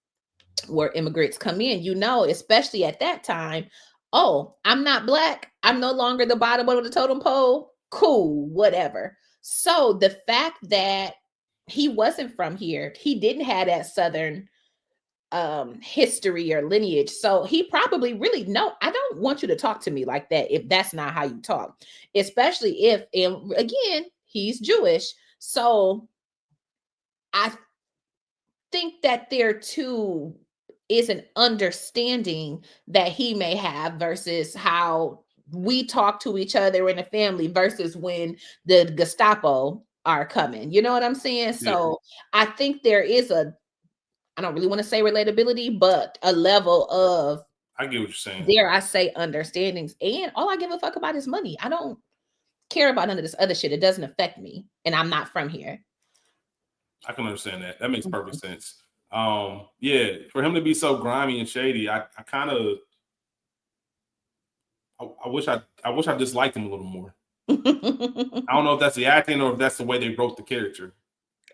where immigrants come in, especially at that time, oh, I'm not Black, I'm no longer the bottom of the totem pole, cool, whatever. So the fact that he wasn't from here, he didn't have that Southern history or lineage, so he probably really I don't want you to talk to me like that if that's not how you talk, especially if, and again, he's Jewish. So I think that there too is an understanding that he may have versus how we talk to each other in a family versus when the Gestapo are coming. You know what I'm saying? Yeah. So I think there is I don't really want to say relatability, but a level of, I get what you're saying. Dare I say, understandings. And all I give a fuck about is money. I don't care about none of this other shit. It doesn't affect me. And I'm not from here. I can understand that. That makes perfect sense. Yeah, for him to be so grimy and shady, I kind of I wish I disliked him a little more. I don't know if that's the acting or if that's the way they wrote the character.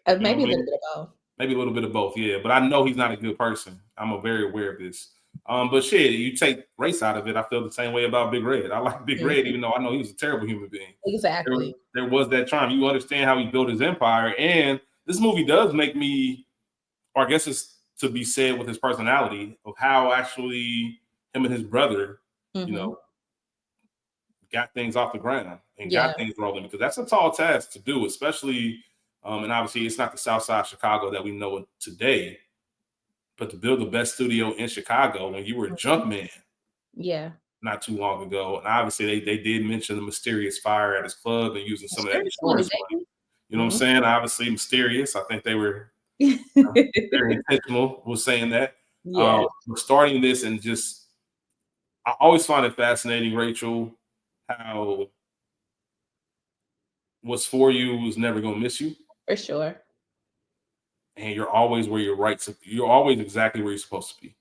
Maybe a little bit of both. Maybe a little bit of both, yeah. But I know he's not a good person. I'm very aware of this. But shit, you take race out of it, I feel the same way about Big Red. I like Big Red, even though I know he was a terrible human being. Exactly. There was that charm. You understand how he built his empire. And this movie does make me, or I guess it's to be said with his personality, of how actually him and his brother you know, got things off the ground and Yeah. got things rolling, because that's a tall task to do, especially, and obviously it's not the South Side Chicago that we know today, but to build the best studio in Chicago when you were a junk man Yeah. not too long ago. And obviously they did mention the mysterious fire at his club and using some of that insurance money. You know what I'm saying? Obviously mysterious. I think they were very intentional with saying that. Yeah. Starting this, and just, I always find it fascinating, Rachel, how what's for you is never going to miss you. For sure. And you're always where you're right. You're always exactly where you're supposed to be.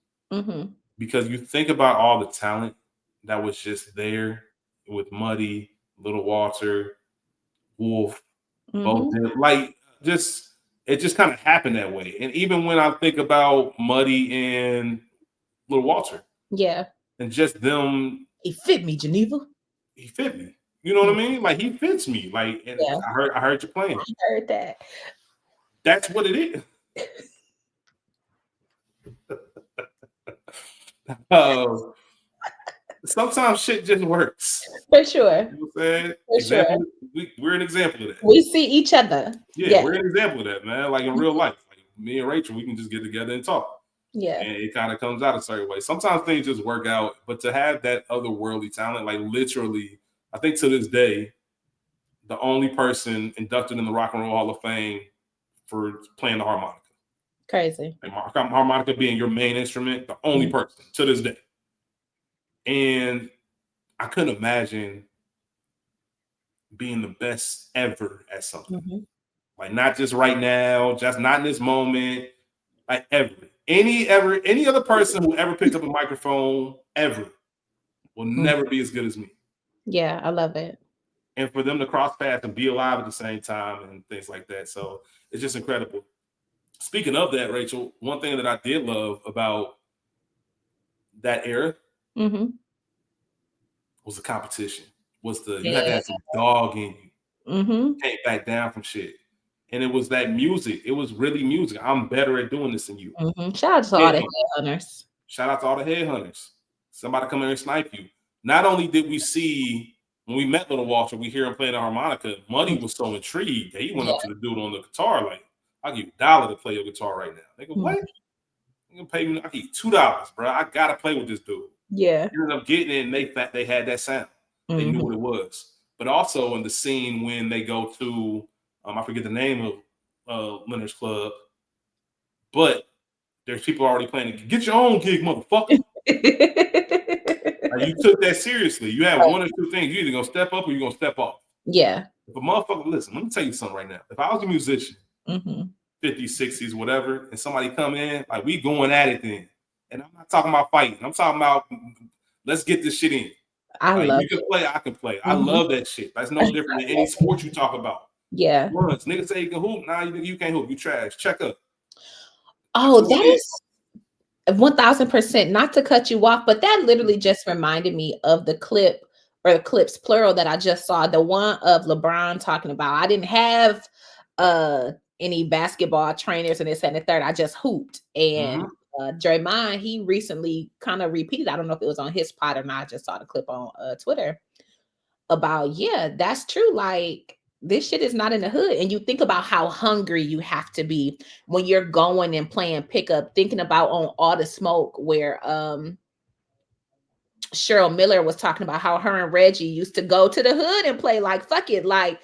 Because you think about all the talent that was just there with Muddy, Little Walter, Wolf, both like, just, it just kind of happened that way. And even when I think about Muddy and Little Walter, Yeah. and just them, He fit me, Geneva. He fit me. You know what I mean? Like, he fits me. Like, and Yeah. I heard you playing. I heard that. That's what it is. Sometimes shit just works. For sure. You know what I'm saying? For Example, sure. We're an example of that. We see each other. Yeah, we're an example of that, man. Like, in real life, like me and Rachel, we can just get together and talk. Yeah. And it kind of comes out a certain way. Sometimes things just work out, but to have that otherworldly talent, like, literally, I think to this day, the only person inducted in the Rock and Roll Hall of Fame for playing the harmonica. Crazy. Like, harmonica being your main instrument, the only person to this day. And I couldn't imagine being the best ever at something. Like, not just right now, just not in this moment, like ever. Any other person who ever picked up a microphone ever will never be as good as me. Yeah, I love it. And for them to cross paths and be alive at the same time and things like that. So it's just incredible. Speaking of that, Rachel, one thing that I did love about that era was the competition. You had to have some dog in you. Can't back down from shit. And it was that music. It was really music. I'm better at doing this than you. Shout out to all the headhunters. Shout out to all the headhunters. Somebody come in and snipe you. Not only did we see, when we met Little Walter, we hear him playing the harmonica, Muddy was so intrigued that he went up to the dude on the guitar like, I'll give you $1 to play your guitar right now. They go, what? You gonna pay me? I'll give you $2, bro. I gotta play with this dude. Yeah. You ended up getting it, and they had that sound. They knew what it was. But also in the scene when they go to, I forget the name of Leonard's Club, but there's people already playing. Get your own gig, motherfucker. Like, you took that seriously. You had one or two things. You're either gonna step up or you're gonna step off. Yeah. If a motherfucker, listen, let me tell you something right now. If I was a musician, 50s, 60s, whatever, and somebody come in, like, we going at it then. And I'm not talking about fighting. I'm talking about, let's get this shit in. Love you can play, I can play. I love that shit. That's no different than any sport you talk about. Yeah. Once niggas say you can hoop, nah, you can't hoop. You trash. Check up. Oh, that is 1000%. Not to cut you off, but that literally just reminded me of the clip, or the clips plural, that I just saw. The one of LeBron talking about, I didn't have any basketball trainers and this and the third. I just hooped. And Draymond, he recently kind of repeated, I don't know if it was on his pod or not, I just saw the clip on Twitter about, yeah, that's true. Like, this shit is not in the hood. And you think about how hungry you have to be when you're going and playing pickup, thinking about on All the Smoke, where Cheryl Miller was talking about how her and Reggie used to go to the hood and play. Like, fuck it, like,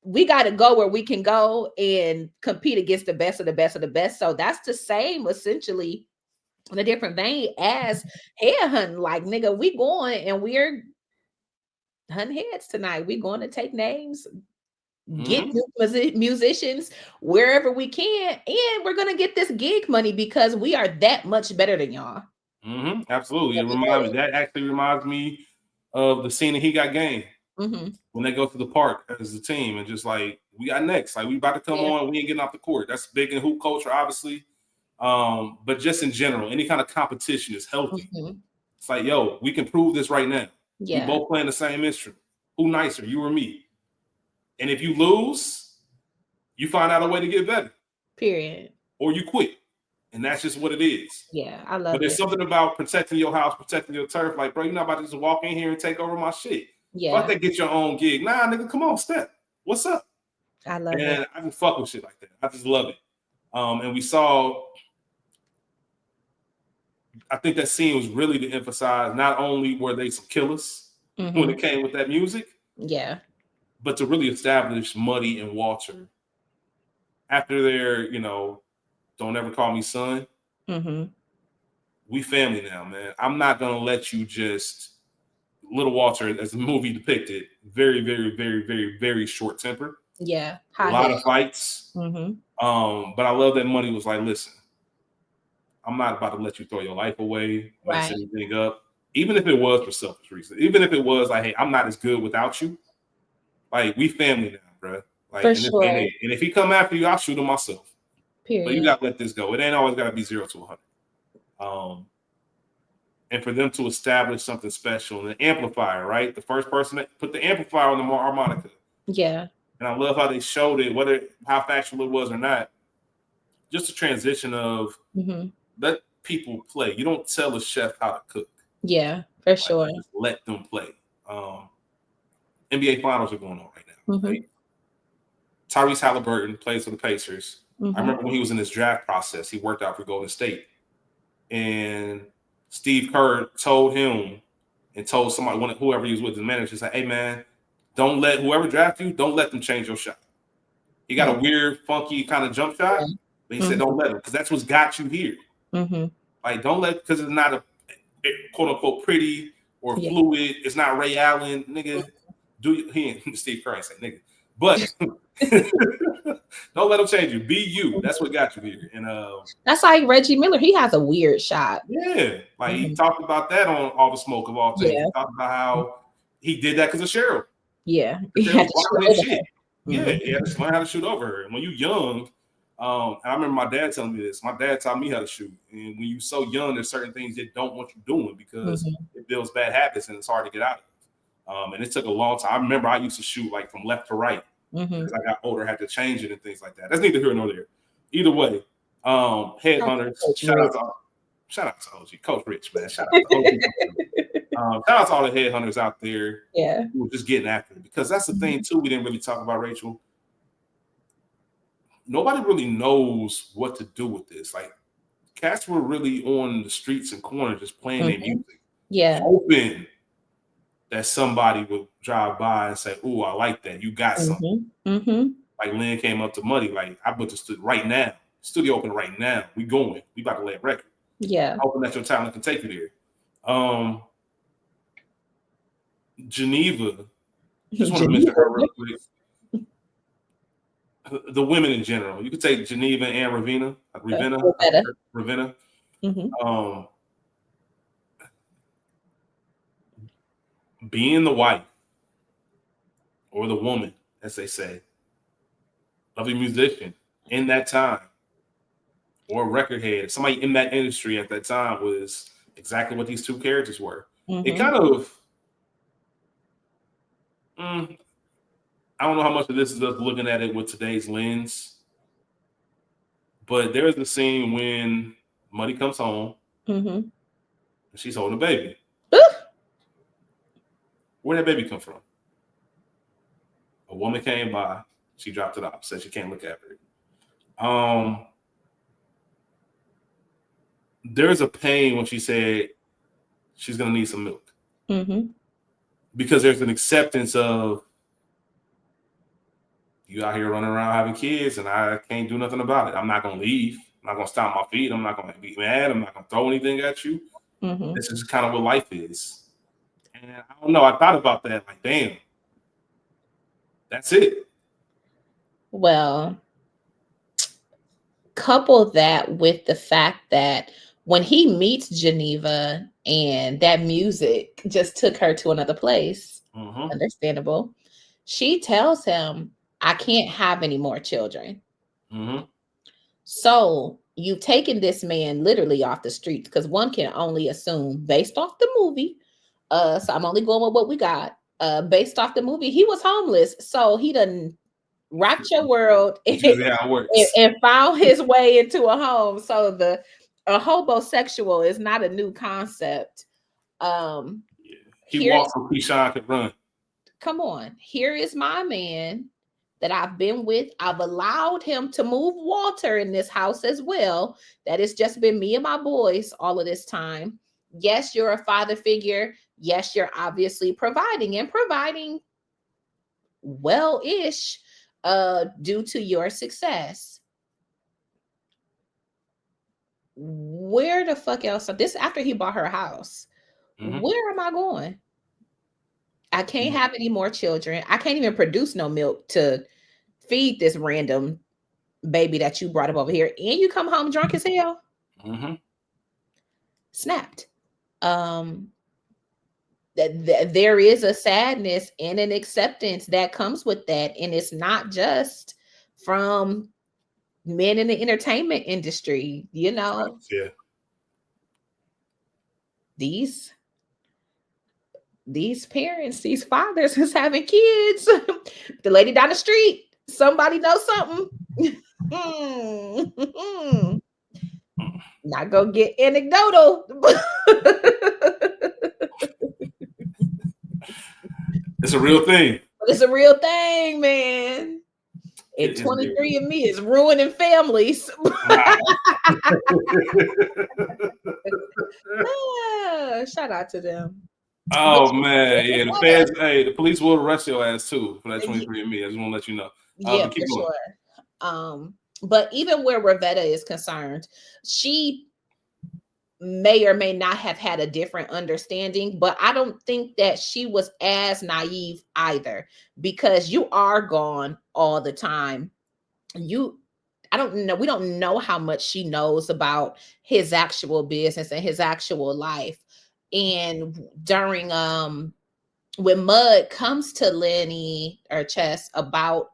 we got to go where we can go and compete against the best of the best of the best. So that's the same, essentially, in a different vein as headhunting. Like, nigga, we going and we're hunting heads tonight. We going to take names, get musicians wherever we can, and we're going to get this gig money because we are that much better than y'all. Absolutely. That actually reminds me of the scene that He Got Game. When they go to the park as a team and just like, we got next, like, we about to come on, we ain't getting off the court. That's big in hoop culture, obviously. But just in general, any kind of competition is healthy. It's like, yo, we can prove this right now. We both playing the same instrument. Who nicer, you or me? And if you lose, you find out a way to get better. Period. Or you quit. And that's just what it is. Yeah, I But love there's it. something about protecting your house, protecting your turf. Like, bro, you're not about to just walk in here and take over my shit. Yeah, Fuck that, get your own gig. Nah, nigga, come on, step. What's up? I love it. And I just fuck with shit like that. I just love it. And we saw, I think that scene was really to emphasize not only were they some killers when it came with that music, Yeah, but to really establish Muddy and Walter after their, don't ever call me son. We family now, man. I'm not gonna let you just Little Walter, as the movie depicted, very, very, very, very, very short temper. Yeah, a lot of fights. Mm-hmm. But I love that Money was like, listen, I'm not about to let you throw your life away, mess anything up. Even if it was for selfish reasons, even if it was like, hey, I'm not as good without you. Like, we family now, bro. Like, For and sure. and if he come after you, I'll shoot him myself. Period. But you gotta let this go. It ain't always gotta be 0 to 100. And for them to establish something special, an amplifier, right? The first person that put the amplifier on the harmonica. Yeah. And I love how they showed it, whether how factual it was or not. Just a transition of let people play. You don't tell a chef how to cook. Yeah, for sure. Just let them play. NBA Finals are going on right now. Right? Tyrese Halliburton plays for the Pacers. I remember when he was in his draft process, he worked out for Golden State. And Steve Kerr told him and told somebody, whoever he was with, the manager, said, hey, man, don't let whoever draft you, don't let them change your shot. He got a weird, funky kind of jump shot, but he said, don't let him, because that's what's got you here. Like, don't let, because it's not a quote unquote pretty or fluid. It's not Ray Allen, nigga. He and Steve Kerr ain't say nigga, but don't let them change you. Be you. That's what got you here. And that's like Reggie Miller. He has a weird shot. Yeah, like he talked about that on All the Smoke of All Things. He talked about how he did that because of Cheryl. Yeah, he had to shit. Yeah, he had to learn how to shoot over her. And when you young, I remember my dad telling me this. My dad taught me how to shoot. And when you're so young, there's certain things they don't want you doing because it builds bad habits and it's hard to get out of. And it took a long time. I remember I used to shoot like from left to right. As I got older, I had to change it and things like that. That's neither here nor there. Either way, Headhunters, shout out to OG Coach Rich, man. Shout out to OG. Shout out to all the Headhunters out there who are just getting after it. Because that's the thing, too, we didn't really talk about, Rachel. Nobody really knows what to do with this. Like, cats were really on the streets and corners just playing their music. Yeah. Hoping that somebody would drive by and say, ooh, I like that. You got something. Like Lynn came up to Muddy, like, I booked the studio right now. Studio open right now. We going. We about to lay a record. Yeah. Hoping that your talent can take you there. Geneva. Just want to mention her real quick. The women in general. You could take Geneva and Ravenna. Ravenna. Being the wife or the woman, as they say, of a musician in that time, or a record head, somebody in that industry at that time, was exactly what these two characters were. It kind of, I don't know how much of this is us looking at it with today's lens, but there is a scene when Muddy comes home and she's holding a baby. Where'd that baby come from? A woman came by, she dropped it off, said she can't look after it. There's a pain when she said she's gonna need some milk. Because there's an acceptance of you out here running around having kids and I can't do nothing about it. I'm not gonna leave. I'm not gonna stomp my feet. I'm not gonna be mad. I'm not gonna throw anything at you. This is kind of what life is. And I don't know. I thought about that. Like, damn, that's it. Well, couple that with the fact that when he meets Geneva and that music just took her to another place, understandable. She tells him, I can't have any more children. So you've taken this man literally off the streets, because one can only assume based off the movie. So I'm only going with what we got. Based off the movie, he was homeless. So he done rocked your world, That's usually how it works. and found his way into a home. So a homosexual is not a new concept. He walked so Keyshawn could run. Come on, here is my man that I've been with. I've allowed him to move Walter in this house as well. That has just been me and my boys all of this time. Yes, you're a father figure. Yes, you're obviously providing well-ish due to your success. Where the fuck else? This after he bought her a house. Where am I going? I can't have any more children. I can't even produce no milk to feed this random baby that you brought up over here. And you come home drunk as hell. Snapped. There is a sadness and an acceptance that comes with that. And it's not just from men in the entertainment industry, you know. Yeah. These parents, these fathers who's having kids, the lady down the street, somebody knows something. Not gonna get anecdotal. It's a real thing. It's a real thing, man. And 23andMe is ruining families. Shout out to them. Oh man, yeah. The feds, the police will arrest your ass too for that 23andMe. I just want to let you know. Yeah, for sure. But even where Ravetta is concerned, she may or may not have had a different understanding, but I don't think that she was as naive either, because you are gone all the time. I don't know. We don't know how much she knows about his actual business and his actual life. And during when Mud comes to Lenny or Chess about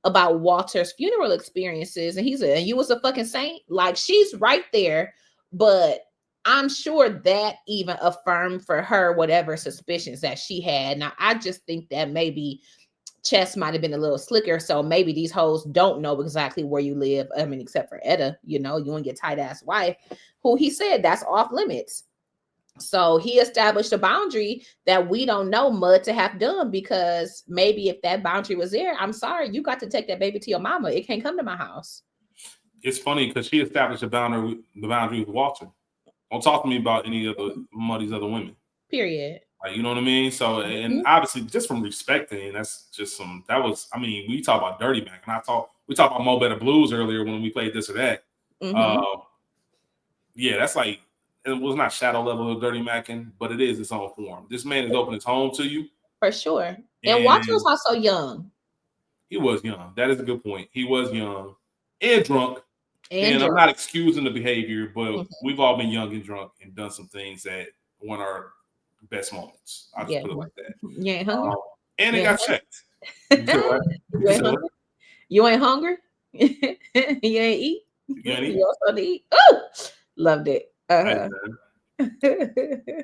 Walter's funeral experiences, and and you was a fucking saint, like, she's right there. But I'm sure that even affirmed for her whatever suspicions that she had. Now I just think that maybe Chess might have been a little slicker, so maybe these hoes don't know exactly where you live. I mean, except for Etta, you and your tight ass wife, who he said that's off limits. So he established a boundary that we don't know Mud to have done, because maybe if that boundary was there, I'm sorry, you got to take that baby to your mama. It can't come to my house. It's funny because she established the boundary with Walter. Don't talk to me about any other Muddy's other women. Period. Like, you know what I mean? So, and obviously just from respecting, that's just we talk about Dirty Mac, and we talked about Mo Better Blues earlier when we played this or that. Yeah, that's like, it was not shadow level of Dirty Macking, but it is its own form. This man has opened his home to you. For sure. And Walter was also young. He was young. That is a good point. He was young and drunk. And I'm not excusing the behavior, but we've all been young and drunk and done some things that weren't our best moments. I'll just put it like that. You ain't hungry? And it got checked. You ain't hungry? You ain't eat? You ain't eat? You also eat? Oh, loved it.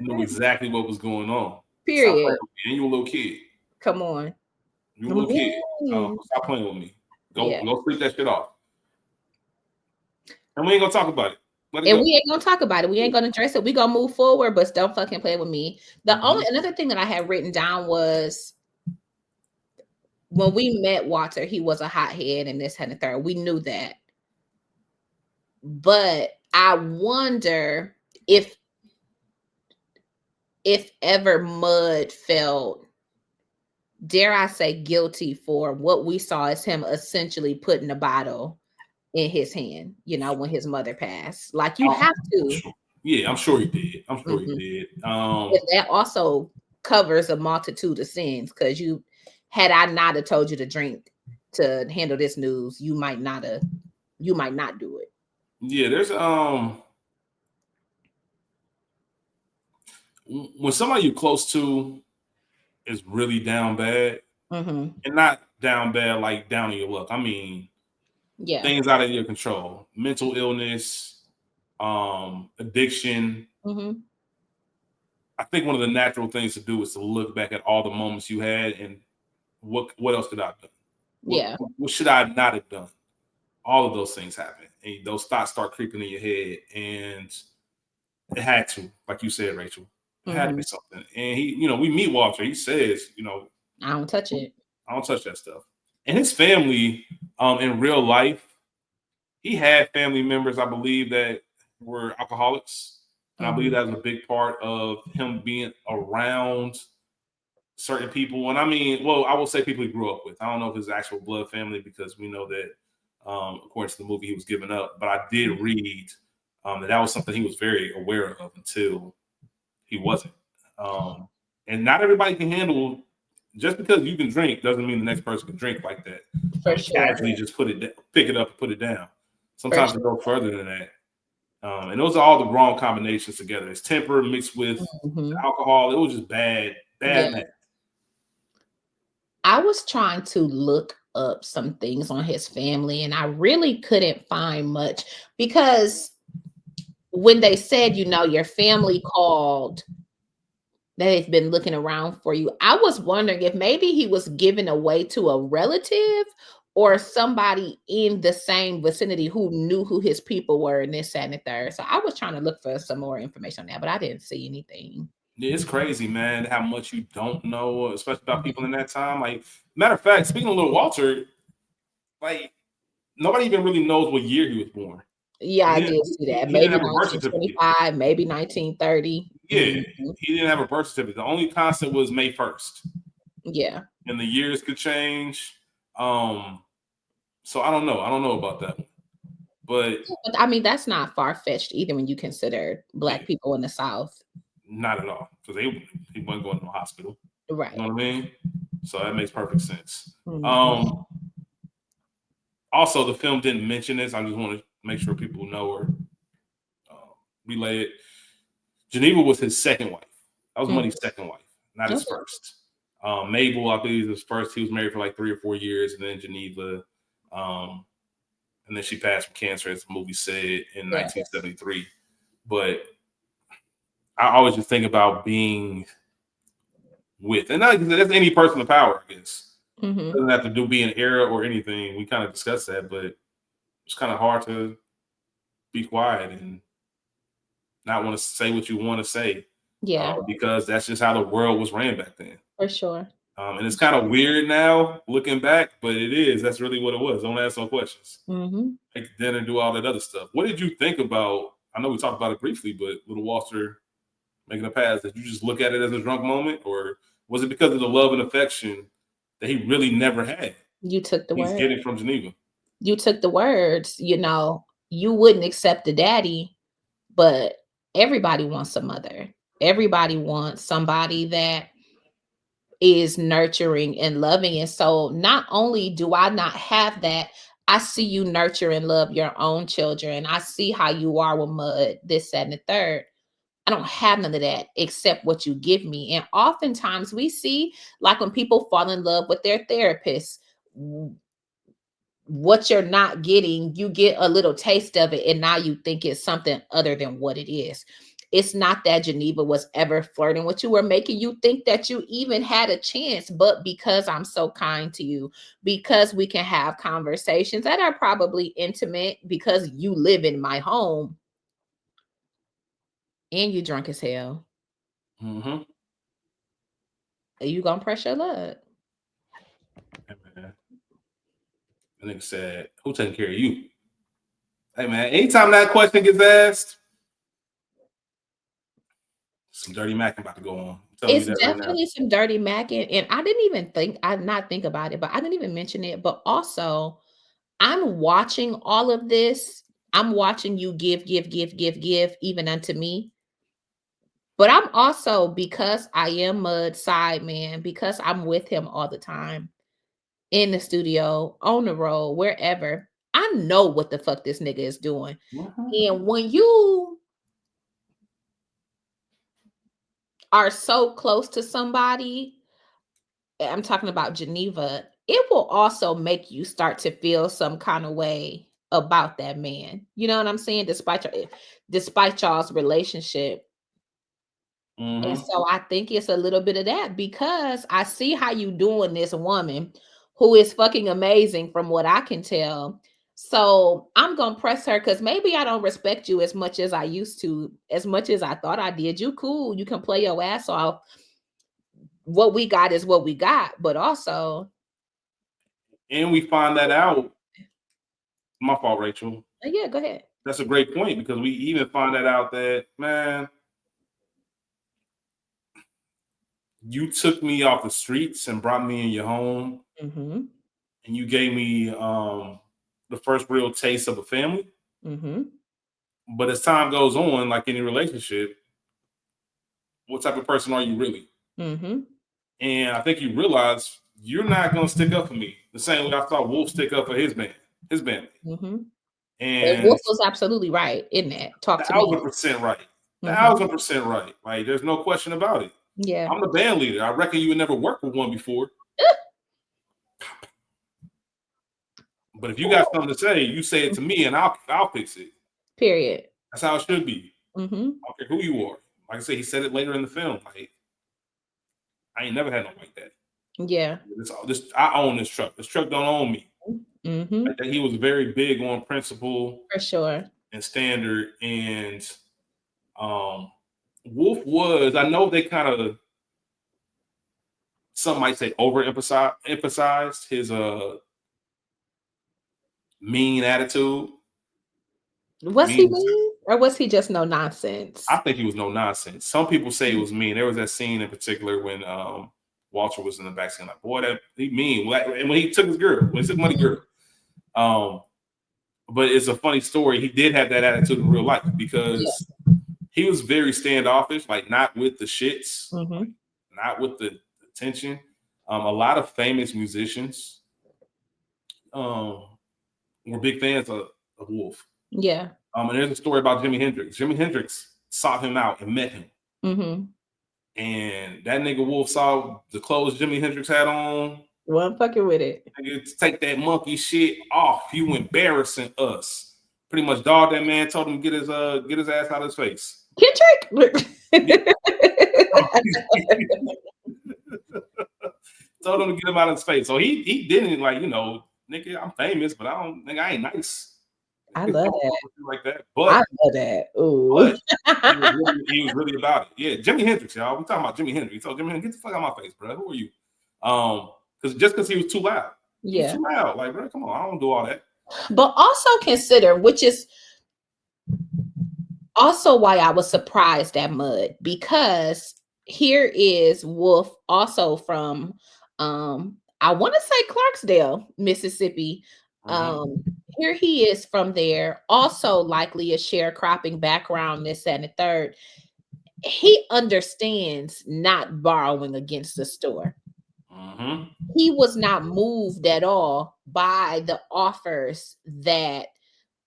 Knew exactly what was going on. Period. And you a little kid. Come on. You a little kid. Stop playing with me. Go sleep that shit off. And we ain't gonna talk about it. We ain't gonna talk about it. We ain't gonna address it. We gonna move forward, but don't fucking play with me. Another thing that I had written down was, when we met Walter, he was a hothead and this and the third. We knew that. But I wonder if ever Mud felt, dare I say, guilty for what we saw as him essentially putting a bottle in his hand, when his mother passed. Like, you have to. Yeah, I'm sure he did. He did. But that also covers a multitude of sins, because had I not have told you to drink to handle this news, you might not do it. Yeah, there's when somebody you're close to is really down bad, and not down bad like down on your luck. I mean, things out of your control, mental illness, addiction. I think one of the natural things to do is to look back at all the moments you had and what else could I have done? Yeah. What should I not have done? All of those things happen, and those thoughts start creeping in your head, and it had to, like you said, Rachel, it had to be something. And he, we meet Walter. He says, I don't touch it. I don't touch that stuff. And his family, in real life, he had family members, I believe, that were alcoholics, and I believe that was a big part of him being around certain people. And I mean, well, I will say people he grew up with. I don't know if his actual blood family, because we know that, according to the movie, he was giving up. But I did read that was something he was very aware of until he wasn't. And not everybody can handle. Just because you can drink doesn't mean the next person can drink like that. For sure. Casually just pick it up and put it down. Sometimes For it goes further than that. And those are all the wrong combinations together. It's temper mixed with alcohol. It was just bad. I was trying to look up some things on his family, and I really couldn't find much, because when they said, your family called, that they've been looking around for you, I was wondering if maybe he was giving away to a relative or somebody in the same vicinity who knew who his people were, and this, that, and the third. So I was trying to look for some more information on that, but I didn't see anything. Yeah, it's crazy, man, how much you don't know, especially about people in that time. Like, matter of fact, speaking of Little Walter, like, nobody even really knows what year he was born. Yeah, I did see that. He didn't Maybe have a birth certificate. 1925, maybe 1930. Yeah, he didn't have a birth certificate. The only constant was May 1st. Yeah. And the years could change. So I don't know. I don't know about that one. But I mean, that's not far-fetched either when you consider Black people in the South. Not at all. Because he wasn't going to the hospital. Right. You know what I mean? So that makes perfect sense. Also, the film didn't mention this. I just want to make sure people know or relay it. Geneva was his second wife. That was Money's second wife, not his first. Mabel, I believe, was his first. He was married for like 3 or 4 years, and then Geneva, and then she passed from cancer, as the movie said, in 1973. But I always just think about being with, and not that's any person of power, I guess. It doesn't have to be an era or anything. We kind of discussed that, but it's kind of hard to be quiet and not want to say what you want to say. Yeah. Because that's just how the world was ran back then. For sure. And it's kind of weird now looking back, but it is. That's really what it was. Don't ask no questions. Take dinner, do all that other stuff. What did you think about? I know we talked about it briefly, but Little Walter making a pass. Did you just look at it as a drunk moment, or was it because of the love and affection that he really never had? You took the words. He's getting from Geneva. You took the words. You wouldn't accept the daddy, but everybody wants a mother. Everybody wants somebody that is nurturing and loving. And so not only do I not have that, I see you nurture and love your own children. I see how you are with Mud, this, that, and the third. I don't have none of that except what you give me. And oftentimes we see, like, when people fall in love with their therapist, what you're not getting, you get a little taste of it, and now you think it's something other than what it is. It's not that Geneva was ever flirting with you or making you think that you even had a chance, but because I'm so kind to you, because we can have conversations that are probably intimate, because you live in my home, and you drunk as hell. Are you gonna press your luck? Hey, man. The nigga said, "Who taking care of you?" Hey, man, anytime that question gets asked, some dirty macking about to go on. It's definitely some dirty macking, and I didn't even think about it, but I didn't even mention it. But also, I'm watching all of this. I'm watching you give, even unto me. But I'm also, because I am Mud's side man, because I'm with him all the time, in the studio, on the road, wherever, I know what the fuck this nigga is doing. And when you are so close to somebody, I'm talking about Geneva, it will also make you start to feel some kind of way about that man. You know what I'm saying? Despite y'all's relationship. And so I think it's a little bit of that, because I see how you doing this woman who is fucking amazing from what I can tell. So I'm gonna press her because maybe I don't respect you as much as I used to, as much as I thought I did. You cool, you can play your ass off. What we got is what we got, but also, And we find that out. My fault, Rachel. yeah, go ahead. That's a great point because we even find that out that, man, you took me off the streets and brought me in your home, Mm-hmm. and you gave me the first real taste of a family. Mm-hmm. But as time goes on, like any relationship, what type of person are you really? Mm-hmm. And I think you realize you're not going to stick up for me the same way I thought Wolf stick up for his band. Mm-hmm. And And Wolf was absolutely right in that. Talk to me. 1,000% right. Mm-hmm. 1,000% right. Like, there's no question about it. Yeah. I'm the band leader. I reckon you would never worked with one before. But if you got something to say, you say it to me and I'll fix it. Period. That's how it should be. Mm-hmm. I don't care who you are. Like I said, he said it later in the film. Like, I ain't never had no like that. Yeah. I own this truck. This truck don't own me. Mm-hmm. Like that, he was very big on principle For sure. and standard. And Wolf was, I know they kind of, some might say emphasized his mean attitude. Was he mean or was he just no nonsense? I think he was no nonsense. Some people say it was mean. There was that scene in particular when Walter was in the back saying, like, boy, that he mean. And when he took his girl, when he took money girl. But it's a funny story. He did have that attitude in real life because he was very standoffish, like not with the shits, like, not with the attention. A lot of famous musicians were big fans of Wolf. Yeah. And there's a story about Jimi Hendrix. Jimi Hendrix sought him out and met him. Mm-hmm. And that nigga Wolf saw the clothes Jimi Hendrix had on. Wasn't fucking with it. Nigga, take that monkey shit off. You embarrassing us. Pretty much dogged that man, told him to get his ass out of his face. Kendrick. Told him to get him out of his face. So he didn't, like, you know, nigga, I'm famous, but I ain't nice. I love that. Like that. But I love that. Ooh. But he was really about it. Yeah, Jimi Hendrix, y'all. We talking about Jimi Hendrix. He told Jimi Hendrix, get the fuck out of my face, bro. Who are you? Because he was too loud. Yeah. He was too loud. Like, bro, come on, I don't do all that. But also consider, which is also why I was surprised at Mud, because here is Wolf also from I want to say Clarksdale, Mississippi. Here he is from there, also likely a sharecropping background, this and the third. He understands not borrowing against the store. He was not moved at all by the offers that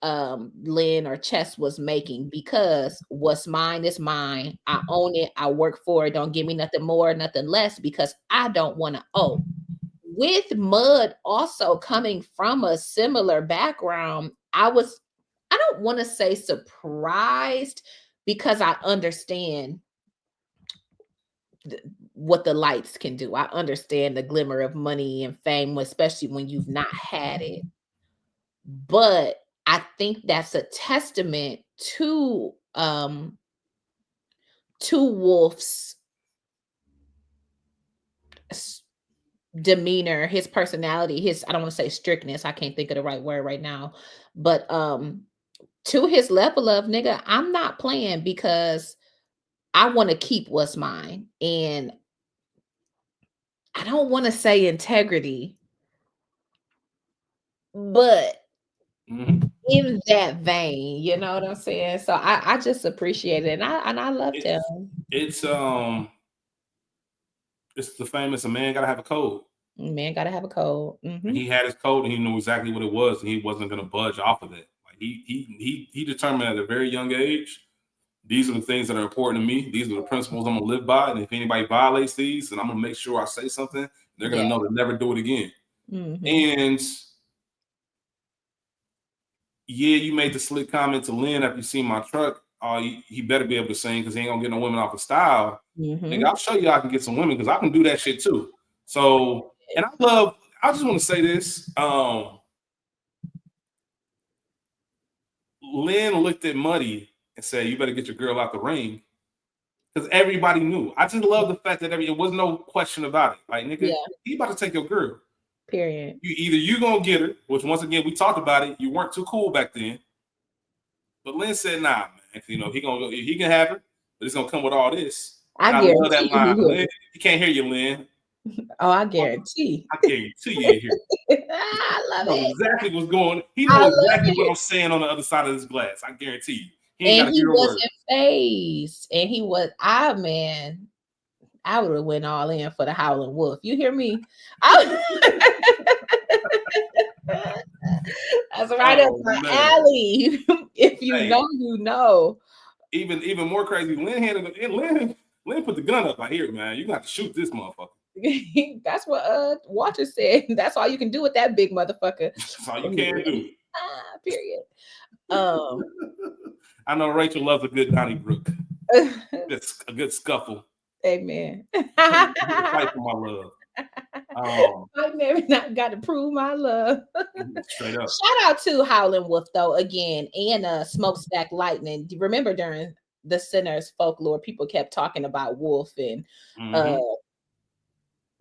Lynn or Chess was making, because what's mine is mine. I own it. I work for it. Don't give me nothing more, nothing less, because I don't want to owe. With Mud also coming from a similar background, I don't want to say surprised, because I understand what the lights can do. I understand the glimmer of money and fame, especially when you've not had it. But I think that's a testament to Wolf's demeanor, his personality, his, I don't want to say strictness, I can't think of the right word right now, but to his level of, nigga, I'm not playing because I want to keep what's mine. And I don't want to say integrity, but in that vein, you know what I'm saying? So I just appreciate it, and I loved him. It's the famous, a man gotta have a code. Man gotta have a code. He had his code and he knew exactly what it was, and he wasn't gonna budge off of it. Like he determined at a very young age, these are the things that are important to me. These are the principles I'm gonna live by, and if anybody violates these, then I'm gonna make sure I say something. They're gonna know to never do it again. And yeah, you made the slick comment to Lynn after you seen my truck. He better be able to sing because he ain't gonna get no women off of style. Nigga, I'll show you I can get some women because I can do that shit too. So, and I I just want to say this. Lynn looked at Muddy and said, "You better get your girl out the ring," because everybody knew. I just love the fact that it was no question about it. Like, nigga, he about to take your girl. Period. You gonna get her, which once again we talked about it. You weren't too cool back then. But Lynn said, "Nah, man. You know he can have her, but it's gonna come with all this." I love that line. guarantee Lynn, you can't hear you, Lynn. Oh, I guarantee. I guarantee you hear. I love it. Exactly what's going on. He knows exactly what I'm saying on the other side of this glass. I guarantee you. He ain't got to hear a word. Wasn't phased. And he was, I would have went all in for the Howling Wolf. You hear me? That's right up my alley. If you know, you know. Even more crazy, Lynn put the gun up. I hear, man. You got to shoot this motherfucker. That's what Walter said. That's all you can do with that big motherfucker. That's all you can do. Period. I know Rachel loves a good Donnybrook. It's a good scuffle. Amen. Fight for my love. I never not got to prove my love. Straight up. Shout out to Howlin' Wolf though again, and Smokestack Lightning. Do you remember during the Sinners folklore, people kept talking about Wolf and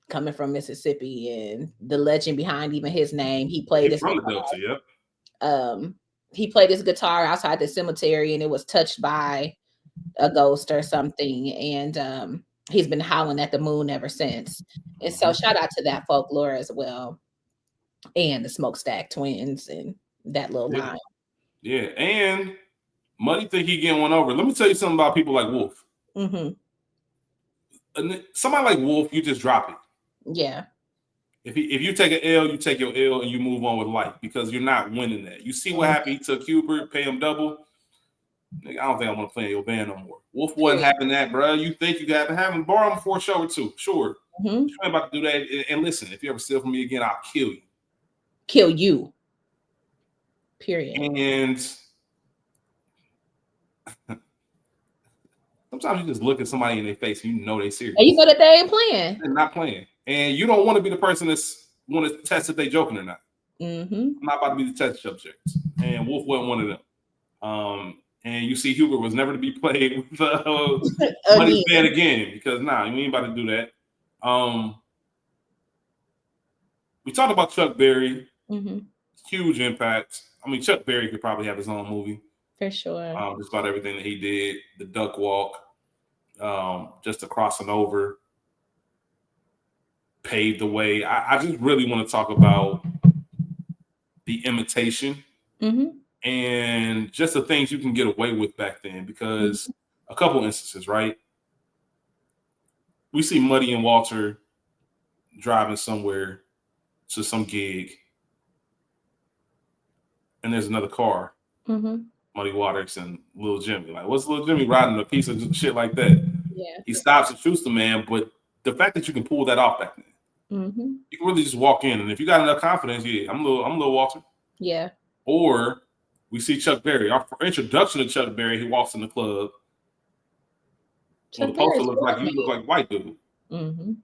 coming from Mississippi and the legend behind even his name. He played his from the Delta, yep. He played his guitar outside the cemetery and it was touched by a ghost or something. And he's been howling at the moon ever since. And so shout out to that folklore as well. And the Smokestack Twins and that little line. Yeah, and Muddy think he getting one over. Let me tell you something about people like Wolf. Somebody like Wolf, you just drop it. Yeah. If you take an L, you take your L and you move on with life because you're not winning that. You see what happened? He took Hubert, pay him double. Nigga, I don't think I want to play in your band no more. Wolf wasn't having that, bro. You think you got to have him? Borrow him for a show or two. Sure. You ain't about to do that. And listen, if you ever steal from me again, I'll kill you. Kill you. Period. And sometimes you just look at somebody in their face and you know they're serious. And you know that they ain't playing. They're not playing. And you don't want to be the person that's want to test if they joking or not. I'm not about to be the test subject. And Wolf wasn't one of them. And you see Hubert was never to be played with Money's band again because you ain't about to do that. We talked about Chuck Berry. Huge impact. I mean, Chuck Berry could probably have his own movie. For sure. Just about everything that he did. The Duck Walk. Just the crossing over. Paved the way. I just really want to talk about the imitation and just the things you can get away with back then because a couple instances, right? We see Muddy and Walter driving somewhere to some gig and there's another car, Muddy Waters and Lil Jimmy. Like, what's Lil Jimmy riding a piece of shit like that? Yeah. He stops and shoots the man, but the fact that you can pull that off back then, you can really just walk in, and if you got enough confidence, I'm Lil Walter. Yeah. Or we see Chuck Berry. Our introduction to Chuck Berry, he walks in the club. Well, the poster looks like you look like white dude.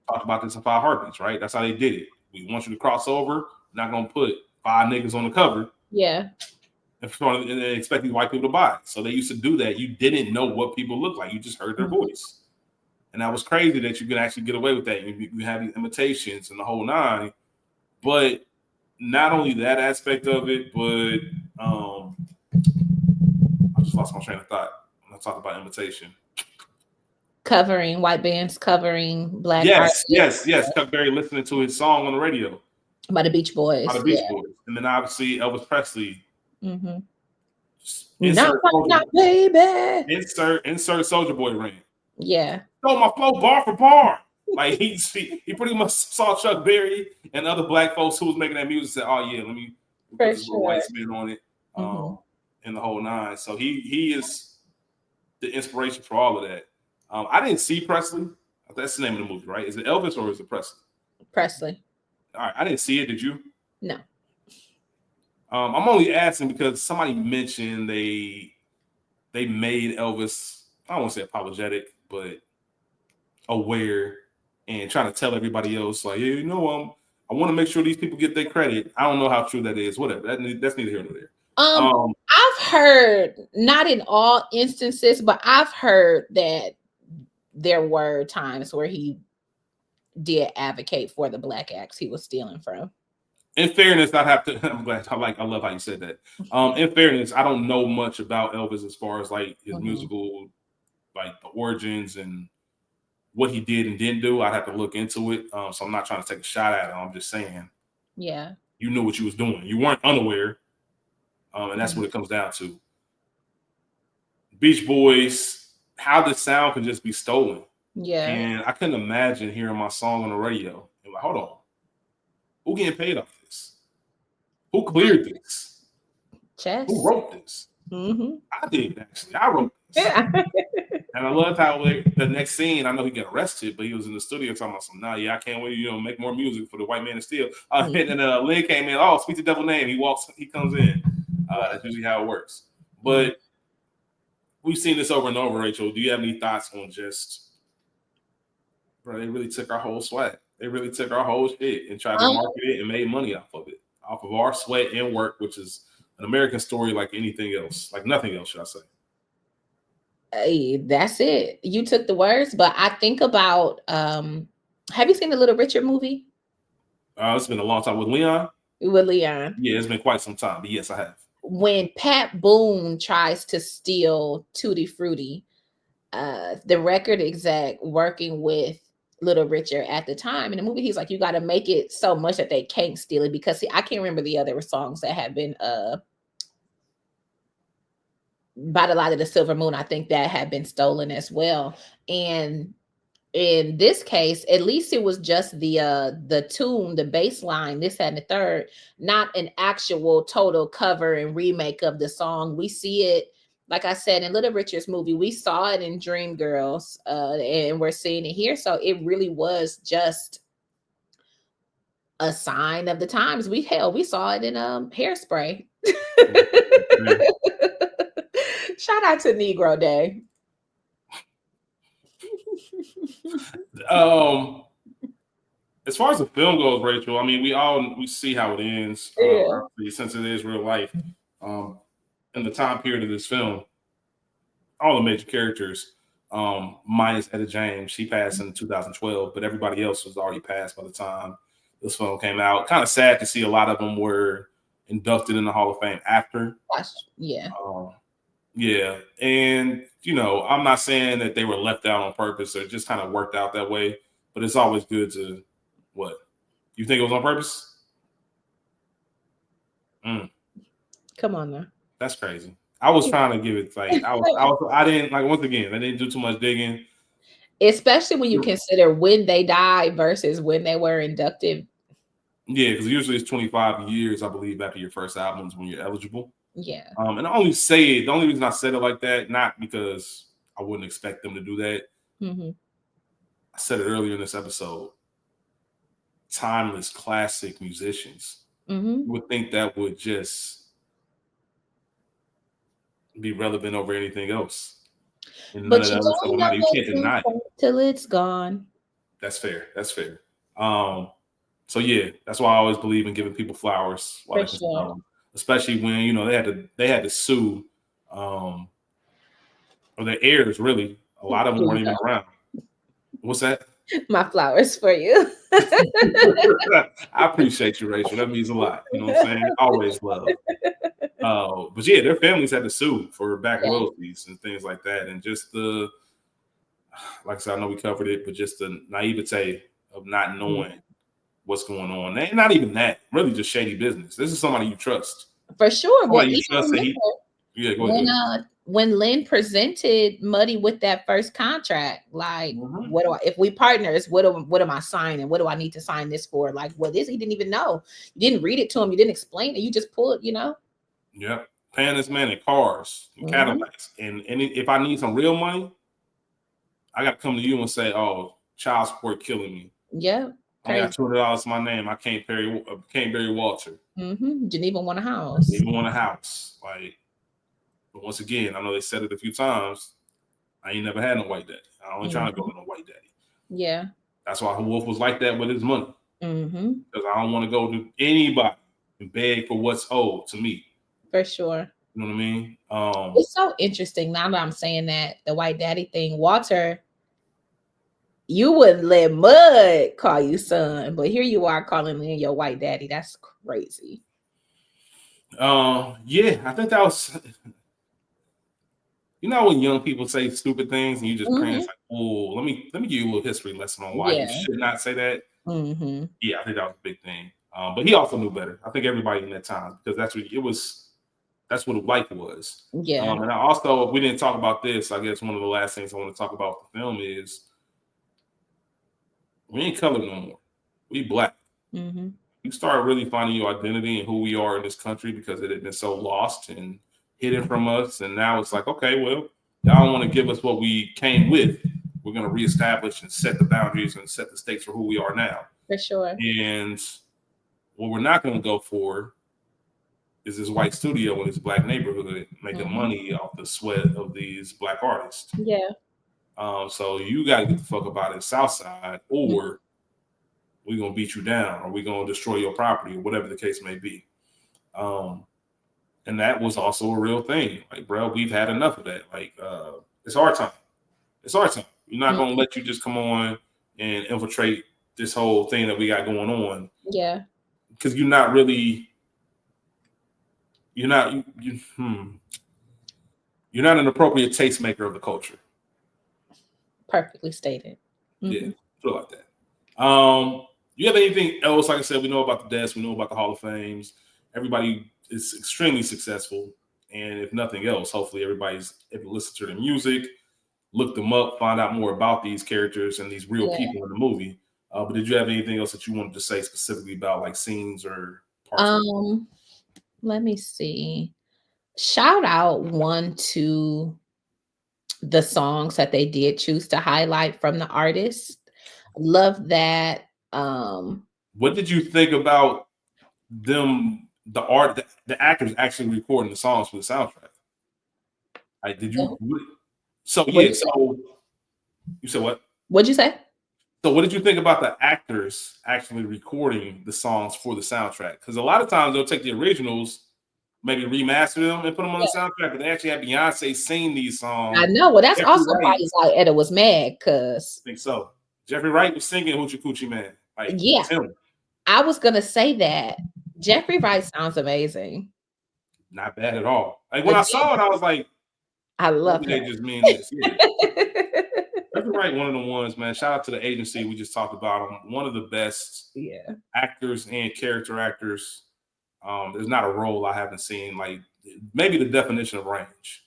Talked about this in 5 Heartbeats, right? That's how they did it. We want you to cross over. Not gonna put 5 niggas on the cover. Yeah. And they expect these white people to buy it. So they used to do that. You didn't know what people looked like. You just heard their voice. And that was crazy that you could actually get away with that. You have these imitations and the whole nine. But not only that aspect of it, but I just lost my train of thought when I talk about imitation. Covering white bands, covering black artists. Yes. Chuck Berry listening to his song on the radio. By the Beach Boys. Boys. And then obviously Elvis Presley. Not baby. Insert Soulja Boy ring. Yeah. Stole my flow bar for bar. Like he pretty much saw Chuck Berry and other black folks who was making that music and said, "Oh yeah, let me put this little white spin on it." And the whole nine. So he is the inspiration for all of that. I didn't see Presley. That's the name of the movie, right? Is it Elvis or is it Presley? Presley. All right, I didn't see it. Did you? No. I'm only asking because somebody mentioned they made Elvis, I don't want to say apologetic, but aware and trying to tell everybody else, like, yeah, I I want to make sure these people get their credit. I don't know how true that is. Whatever. That's neither here nor there. I've heard, not in all instances, but I've heard that there were times where he did advocate for the black acts he was stealing from. In fairness, I have to. I'm glad. I love how you said that. In fairness, I don't know much about Elvis as far as like his musical, like the origins and what he did and didn't do. I'd have to look into it. So I'm not trying to take a shot at him. I'm just saying. Yeah. You knew what you was doing. You weren't unaware. And that's what it comes down to. Beach Boys, how the sound can just be stolen. Yeah. And I couldn't imagine hearing my song on the radio. And like, hold on. Who getting paid off this? Who cleared this? Chess. Who wrote this? I did, actually. I wrote this. Yeah. And I loved how the next scene, I know he got arrested, but he was in the studio talking about something. I can't wait, make more music for the White Man of Steel. And then Lynn came in, speak the devil name. He comes in. That's usually how it works. But we've seen this over and over, Rachel. Do you have any thoughts on just, bro, they really took our whole swag. They really took our whole shit and tried to market it and made money off of it, off of our sweat and work, which is an American story like anything else, like nothing else, should I say. Hey, that's it. You took the words, but I think about, have you seen the Little Richard movie? It's been a long time with Leon. Yeah, it's been quite some time, but yes, I have. When Pat Boone tries to steal Tutti Frutti, the record exec working with Little Richard at the time in the movie, he's like, you got to make it so much that they can't steal it, because I can't remember the other songs that have been By the Light of the Silver Moon, I think that had been stolen as well. And in this case, at least it was just the tune, the bass line, this, that, and the third, not an actual total cover and remake of the song. We see it, like I said, in Little Richard's movie. We saw it in Dreamgirls, and we're seeing it here. So it really was just a sign of the times. We saw it in Hairspray. Shout out to Negro Day. As far as the film goes, Rachel, I mean, we see how it ends. Since it is real life, in the time period of this film, all the major characters, minus Etta James, she passed in 2012, but everybody else was already passed by the time this film came out. Kind of sad to see a lot of them were inducted in the Hall of Fame after. Yeah. And, I'm not saying that they were left out on purpose or just kind of worked out that way, but it's always good to, what? You think it was on purpose? Come on now. That's crazy. I was trying to give it, like, I didn't, like, once again, I didn't do too much digging. Especially when you consider when they died versus when they were inducted. Yeah, because usually it's 25 years, I believe, after your first album is when you're eligible. Yeah. And I only say it, the only reason I said it like that, not because I wouldn't expect them to do that. I said it earlier in this episode. Timeless classic musicians. You would think that would just be relevant over anything else. And but you don't know you can't deny it till it's gone. That's fair. So yeah, that's why I always believe in giving people flowers while they can, especially when they had to sue or their heirs. Really, a lot of them weren't even around. What's that? My flowers for you. I appreciate you, Rachel. That means a lot. You know what I'm saying? Always love. But yeah, their families had to sue for back royalties and things like that, and just like I said, I know we covered it, but just the naivete of not knowing what's going on. And not even that, really just shady business. This is somebody you trust. For sure. Well, you trust that go ahead. When Lynn presented Muddy with that first contract, like, if we partners, what am I signing? What do I need to sign this for? Like, what is he didn't even know. You didn't read it to him. You didn't explain it. You just pulled, Yeah. Paying this man in cars and Cadillacs. And if I need some real money, I got to come to you and say, oh, child support killing me. Yeah. I got $200 in my name. I can't bury Walter. Didn't even want a house. Like, but once again, I know they said it a few times. I ain't never had no white daddy. I only trying to go to no white daddy. Yeah. That's why Wolf was like that with his money. because I don't want to go to anybody and beg for what's owed to me. For sure. You know what I mean? It's so interesting now that I'm saying that, the white daddy thing. Walter, you wouldn't let Mud call you son, but here you are calling me your white daddy. That's crazy. Yeah, I think that was. You know when young people say stupid things and you just cringe, like, oh, let me give you a little history lesson on why you should not say that. Yeah, I think that was a big thing. But he also knew better. I think everybody in that time, because that's what it was. That's what life was. Yeah. And I also, we didn't talk about this. I guess one of the last things I want to talk about with the film is we ain't colored no more. We Black. You start really finding your identity and who we are in this country because it had been so lost and hidden from us. And now it's like, okay, well, y'all don't want to give us what we came with. We're going to reestablish and set the boundaries and set the stakes for who we are now. For sure. And what we're not going to go for is this white studio in this Black neighborhood making money off the sweat of these Black artists. Yeah. So you got to get the fuck about it, Southside, or we're going to beat you down, or we're going to destroy your property, or whatever the case may be. And that was also a real thing. Like, bro, we've had enough of that. Like, it's our time. It's our time. We're not going to let you just come on and infiltrate this whole thing that we got going on. Yeah. Because you're not really, you're not an appropriate tastemaker of the culture. Perfectly stated. Yeah, feel like that. You have anything else? Like I said, we know about the desk, we know about the Hall of Fames. Everybody is extremely successful, and if nothing else, hopefully everybody's able to listen to their music, look them up, find out more about these characters and these real people in the movie. But did you have anything else that you wanted to say specifically about like scenes or parts? Let me see. Shout out one to the songs that they did choose to highlight from the artist. Love that. What did you think about them, the actors actually recording the songs for the soundtrack? Like, did you? So yeah, so you said what? What'd you say? So what did you think about the actors actually recording the songs for the soundtrack? Because a lot of times they'll take the originals, maybe remaster them and put them on the soundtrack, but they actually have Beyonce sing these songs. I know. Well, that's also why Etta was mad, because I think so. Jeffrey Wright was singing Hoochie Coochie Man. Like, yeah, I was gonna say that. Jeffrey Wright sounds amazing. Not bad at all. Like when I saw it, I was like, I love they just mean this. Yeah. Jeffrey Wright, one of the ones, man. Shout out to the agency. We just talked about him. One of the best actors and character actors. There's not a role I haven't seen. Like maybe the definition of range.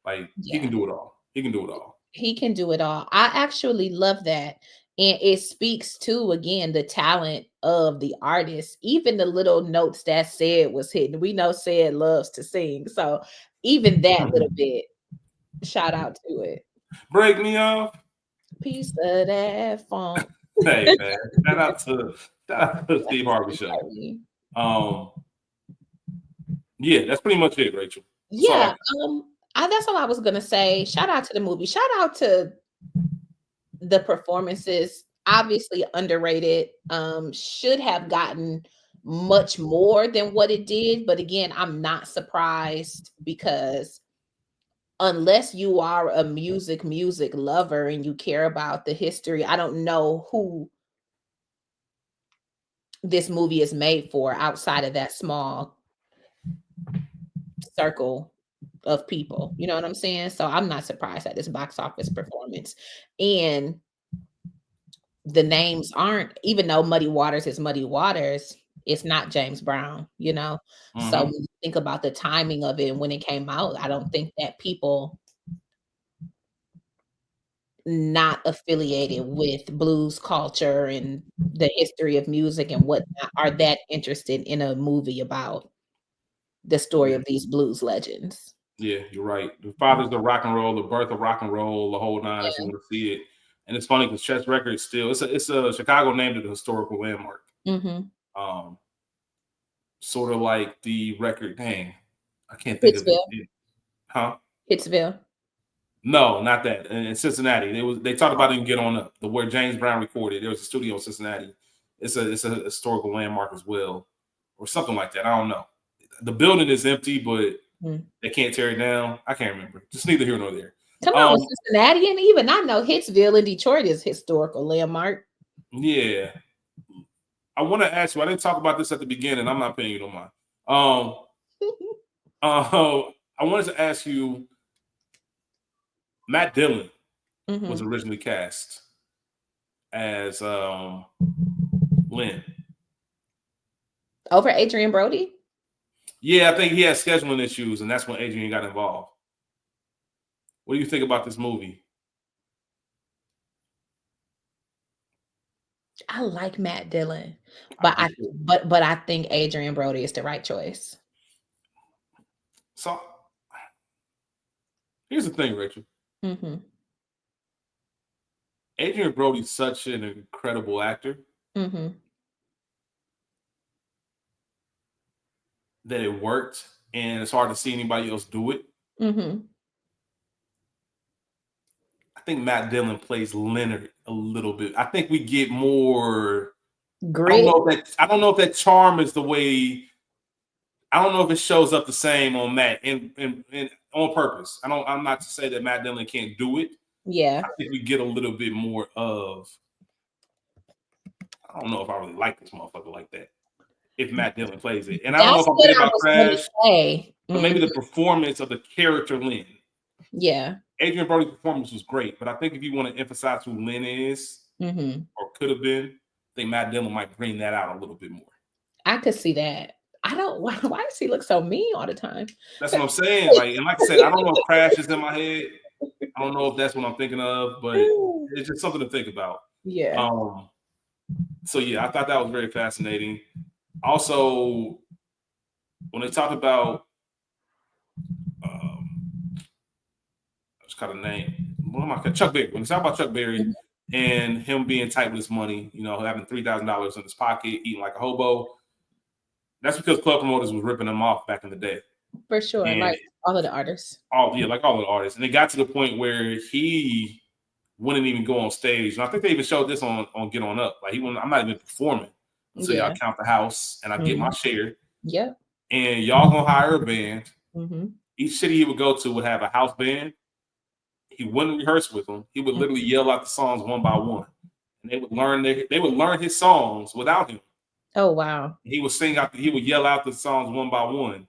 Like he can do it all. He can do it all. He can do it all. I actually love that. And it speaks to, again, the talent of the artist. Even the little notes that Said was hitting. We know Said loves to sing. So even that little bit, shout out to it. Break me off. Piece of that funk. Hey, man. Shout out to Steve Harvey Show. Yeah, that's pretty much it, Rachel. Yeah. That's all I was going to say. Shout out to the movie. Shout out to the performances. Obviously underrated. Should have gotten much more than what it did. But again, I'm not surprised, because unless you are a music lover and you care about the history, I don't know who this movie is made for outside of that small circle of people. You know what I'm saying? So I'm not surprised at this box office performance. And the names aren't, even though Muddy Waters is Muddy Waters, it's not James Brown, you know? So when you think about the timing of it and when it came out, I don't think that people not affiliated with blues culture and the history of music and whatnot are that interested in a movie about the story of these blues legends. Yeah, you're right. The fathers of rock and roll, the birth of rock and roll, the whole nine. If you want to see it, and it's funny because Chess Records still it's a Chicago named it a historical landmark. Sort of like the record. Dang, I can't think of it. Huh? Hitsville. No, not that. In Cincinnati, they talked about it in Get On Up, where James Brown recorded. There was a studio in Cincinnati. it's a historical landmark as well, or something like that. I don't know. The building is empty, but they can't tear it down. I can't remember. Just neither here nor there. Come on, Cincinnati, and even I know Hitsville in Detroit is historical landmark. Yeah. I want to ask you, I didn't talk about this at the beginning. I'm not paying you no mind. I wanted to ask you, Matt Dillon was originally cast as Lynn. Over Adrian Brody? Yeah, I think he had scheduling issues, and that's when Adrian got involved. What do you think about this movie? I like Matt Dillon, but I think Adrian Brody is the right choice. So here's the thing, Rachel. Adrian Brody's such an incredible actor that it worked, and it's hard to see anybody else do it. I think Matt Dillon plays Leonard a little bit. I think we get more grit. I don't know if that charm is the way. I don't know if it shows up the same on Matt and on purpose. I'm not to say that Matt Dillon can't do it. Yeah. I think we get a little bit more of. I don't know if I really like this motherfucker like that. If Matt Dillon plays it, and I don't know if I'm thinking about Crash, but maybe the performance of the character Lynn. Yeah. Adrian Brody's performance was great, but I think if you want to emphasize who Lynn is or could have been, I think Matt Dillon might bring that out a little bit more. I could see that. I don't. Why does he look so mean all the time? That's what I'm saying. Like I said, I don't know if Crash is in my head. I don't know if that's what I'm thinking of, but it's just something to think about. Yeah. So yeah, I thought that was very fascinating. Also, when they talked about kind of name. What am I? Chuck Berry. When they talk about Chuck Berry and him being tight with his money, having $3,000 in his pocket, eating like a hobo, that's because club promoters was ripping him off back in the day. For sure, and like all of the artists. Like all of the artists. And it got to the point where he wouldn't even go on stage. And I think they even showed this on Get On Up. Like I'm not even performing until y'all count the house and I get my share. Yep. And y'all gonna hire a band. Each city he would go to would have a house band. He wouldn't rehearse with them. He would literally yell out the songs one by one, and they would learn his songs without him. Oh wow! He would he would yell out the songs one by one.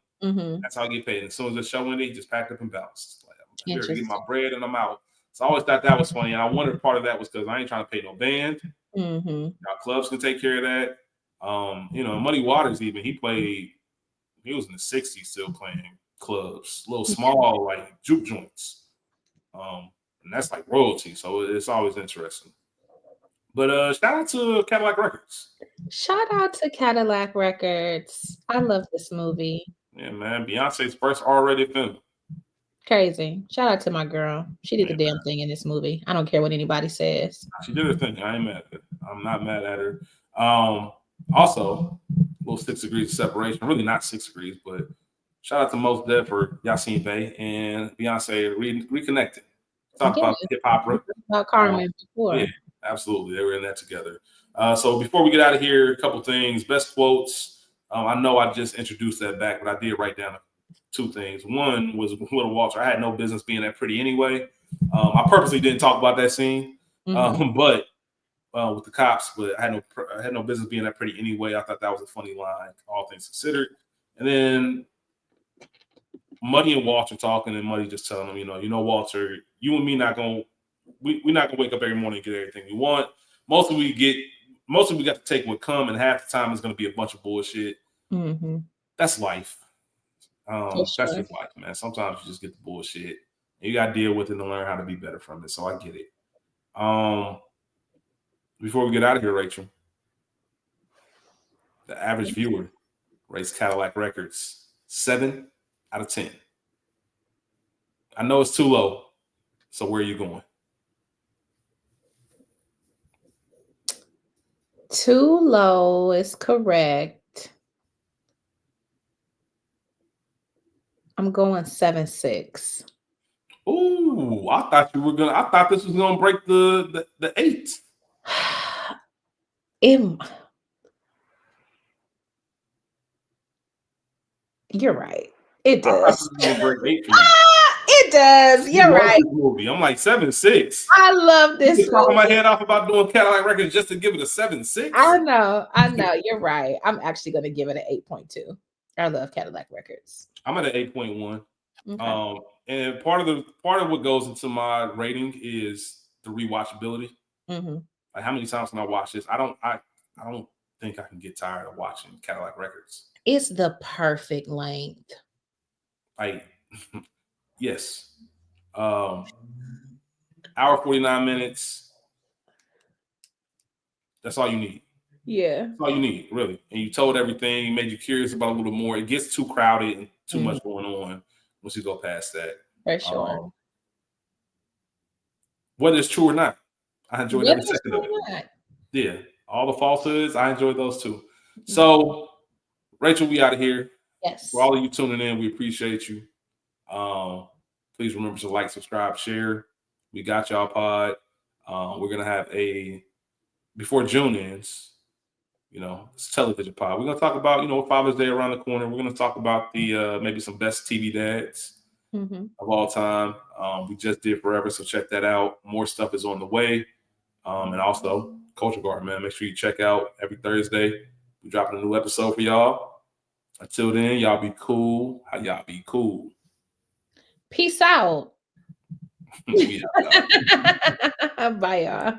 That's how I get paid. And as soon as the show ended, he just packed up and bounced. Like, I'm here to get my bread and I'm out. So I always thought that was funny, and I wondered part of that was because I ain't trying to pay no band. Y'all clubs can take care of that. Muddy Waters even he was in the '60s still playing clubs, little small like juke joints. And that's like royalty, so it's always interesting. But shout out to Cadillac Records. Shout out to Cadillac Records. I love this movie. Yeah, man. Beyonce's first R-rated film. Crazy. Shout out to my girl. She did the damn thing in this movie. I don't care what anybody says. She did her thing. I ain't mad at her. I'm not mad at her. Also, little 6 degrees of separation. Really not 6 degrees, but shout out to Mos Def for Yasin Bey and Beyonce reconnected. Talk about hip hop. About Carmen before. Yeah, absolutely. They were in that together. So before we get out of here, a couple things. Best quotes. I know I just introduced that back, but I did write down 2 things. One was Little Walter. I had no business being that pretty anyway. I purposely didn't talk about that scene, but with the cops. But I had no business being that pretty anyway. I thought that was a funny line, all things considered. And then Muddy and Walter talking, and Muddy just telling him, Walter, you and me we're not gonna wake up every morning and get everything we want. Most of we got to take what come, and half the time it's gonna be a bunch of bullshit. That's life. That's just life, man. Sometimes you just get the bullshit, and you gotta deal with it and learn how to be better from it. So I get it. Before we get out of here, Rachel, the average viewer rates Cadillac Records 7 out of 10. I know it's too low. So where are you going? Too low is correct. I'm going 7.6. Ooh, I thought this was gonna break the 8. You're right. It I thought does. this was gonna break 8 for you. It does. You You're love right. this movie. I'm like 7.6. I love You this been talking my movie. head off about doing Cadillac Records just to give it a 7.6. I know. You're right. I'm actually going to give it an 8.2. I love Cadillac Records. I'm at an 8.1. Okay. And part of what goes into my rating is the rewatchability. Mm-hmm. Like, how many times can I watch this? I don't think I can get tired of watching Cadillac Records. It's the perfect length. Like, yes. Hour 49 minutes. That's all you need. Yeah. That's all you need, really. And you told everything, made you curious about a little more. It gets too crowded and too much going on once you go past that. For sure. Whether it's true or not, I enjoyed every second of it. Not. Yeah. All the falsehoods, I enjoyed those too. So, Rachel, we out of here. Yes. For all of you tuning in, we appreciate you. Please remember to like, subscribe, share. We got y'all pod. We're gonna have before June ends, it's a television pod. We're gonna talk about, Father's Day around the corner. We're gonna talk about the maybe some best TV dads of all time. We just did Forever, so check that out. More stuff is on the way. And also Culture Garden, man. Make sure you check out every Thursday. We're dropping a new episode for y'all. Until then, y'all be cool. How y'all be cool? Peace out. Bye, y'all.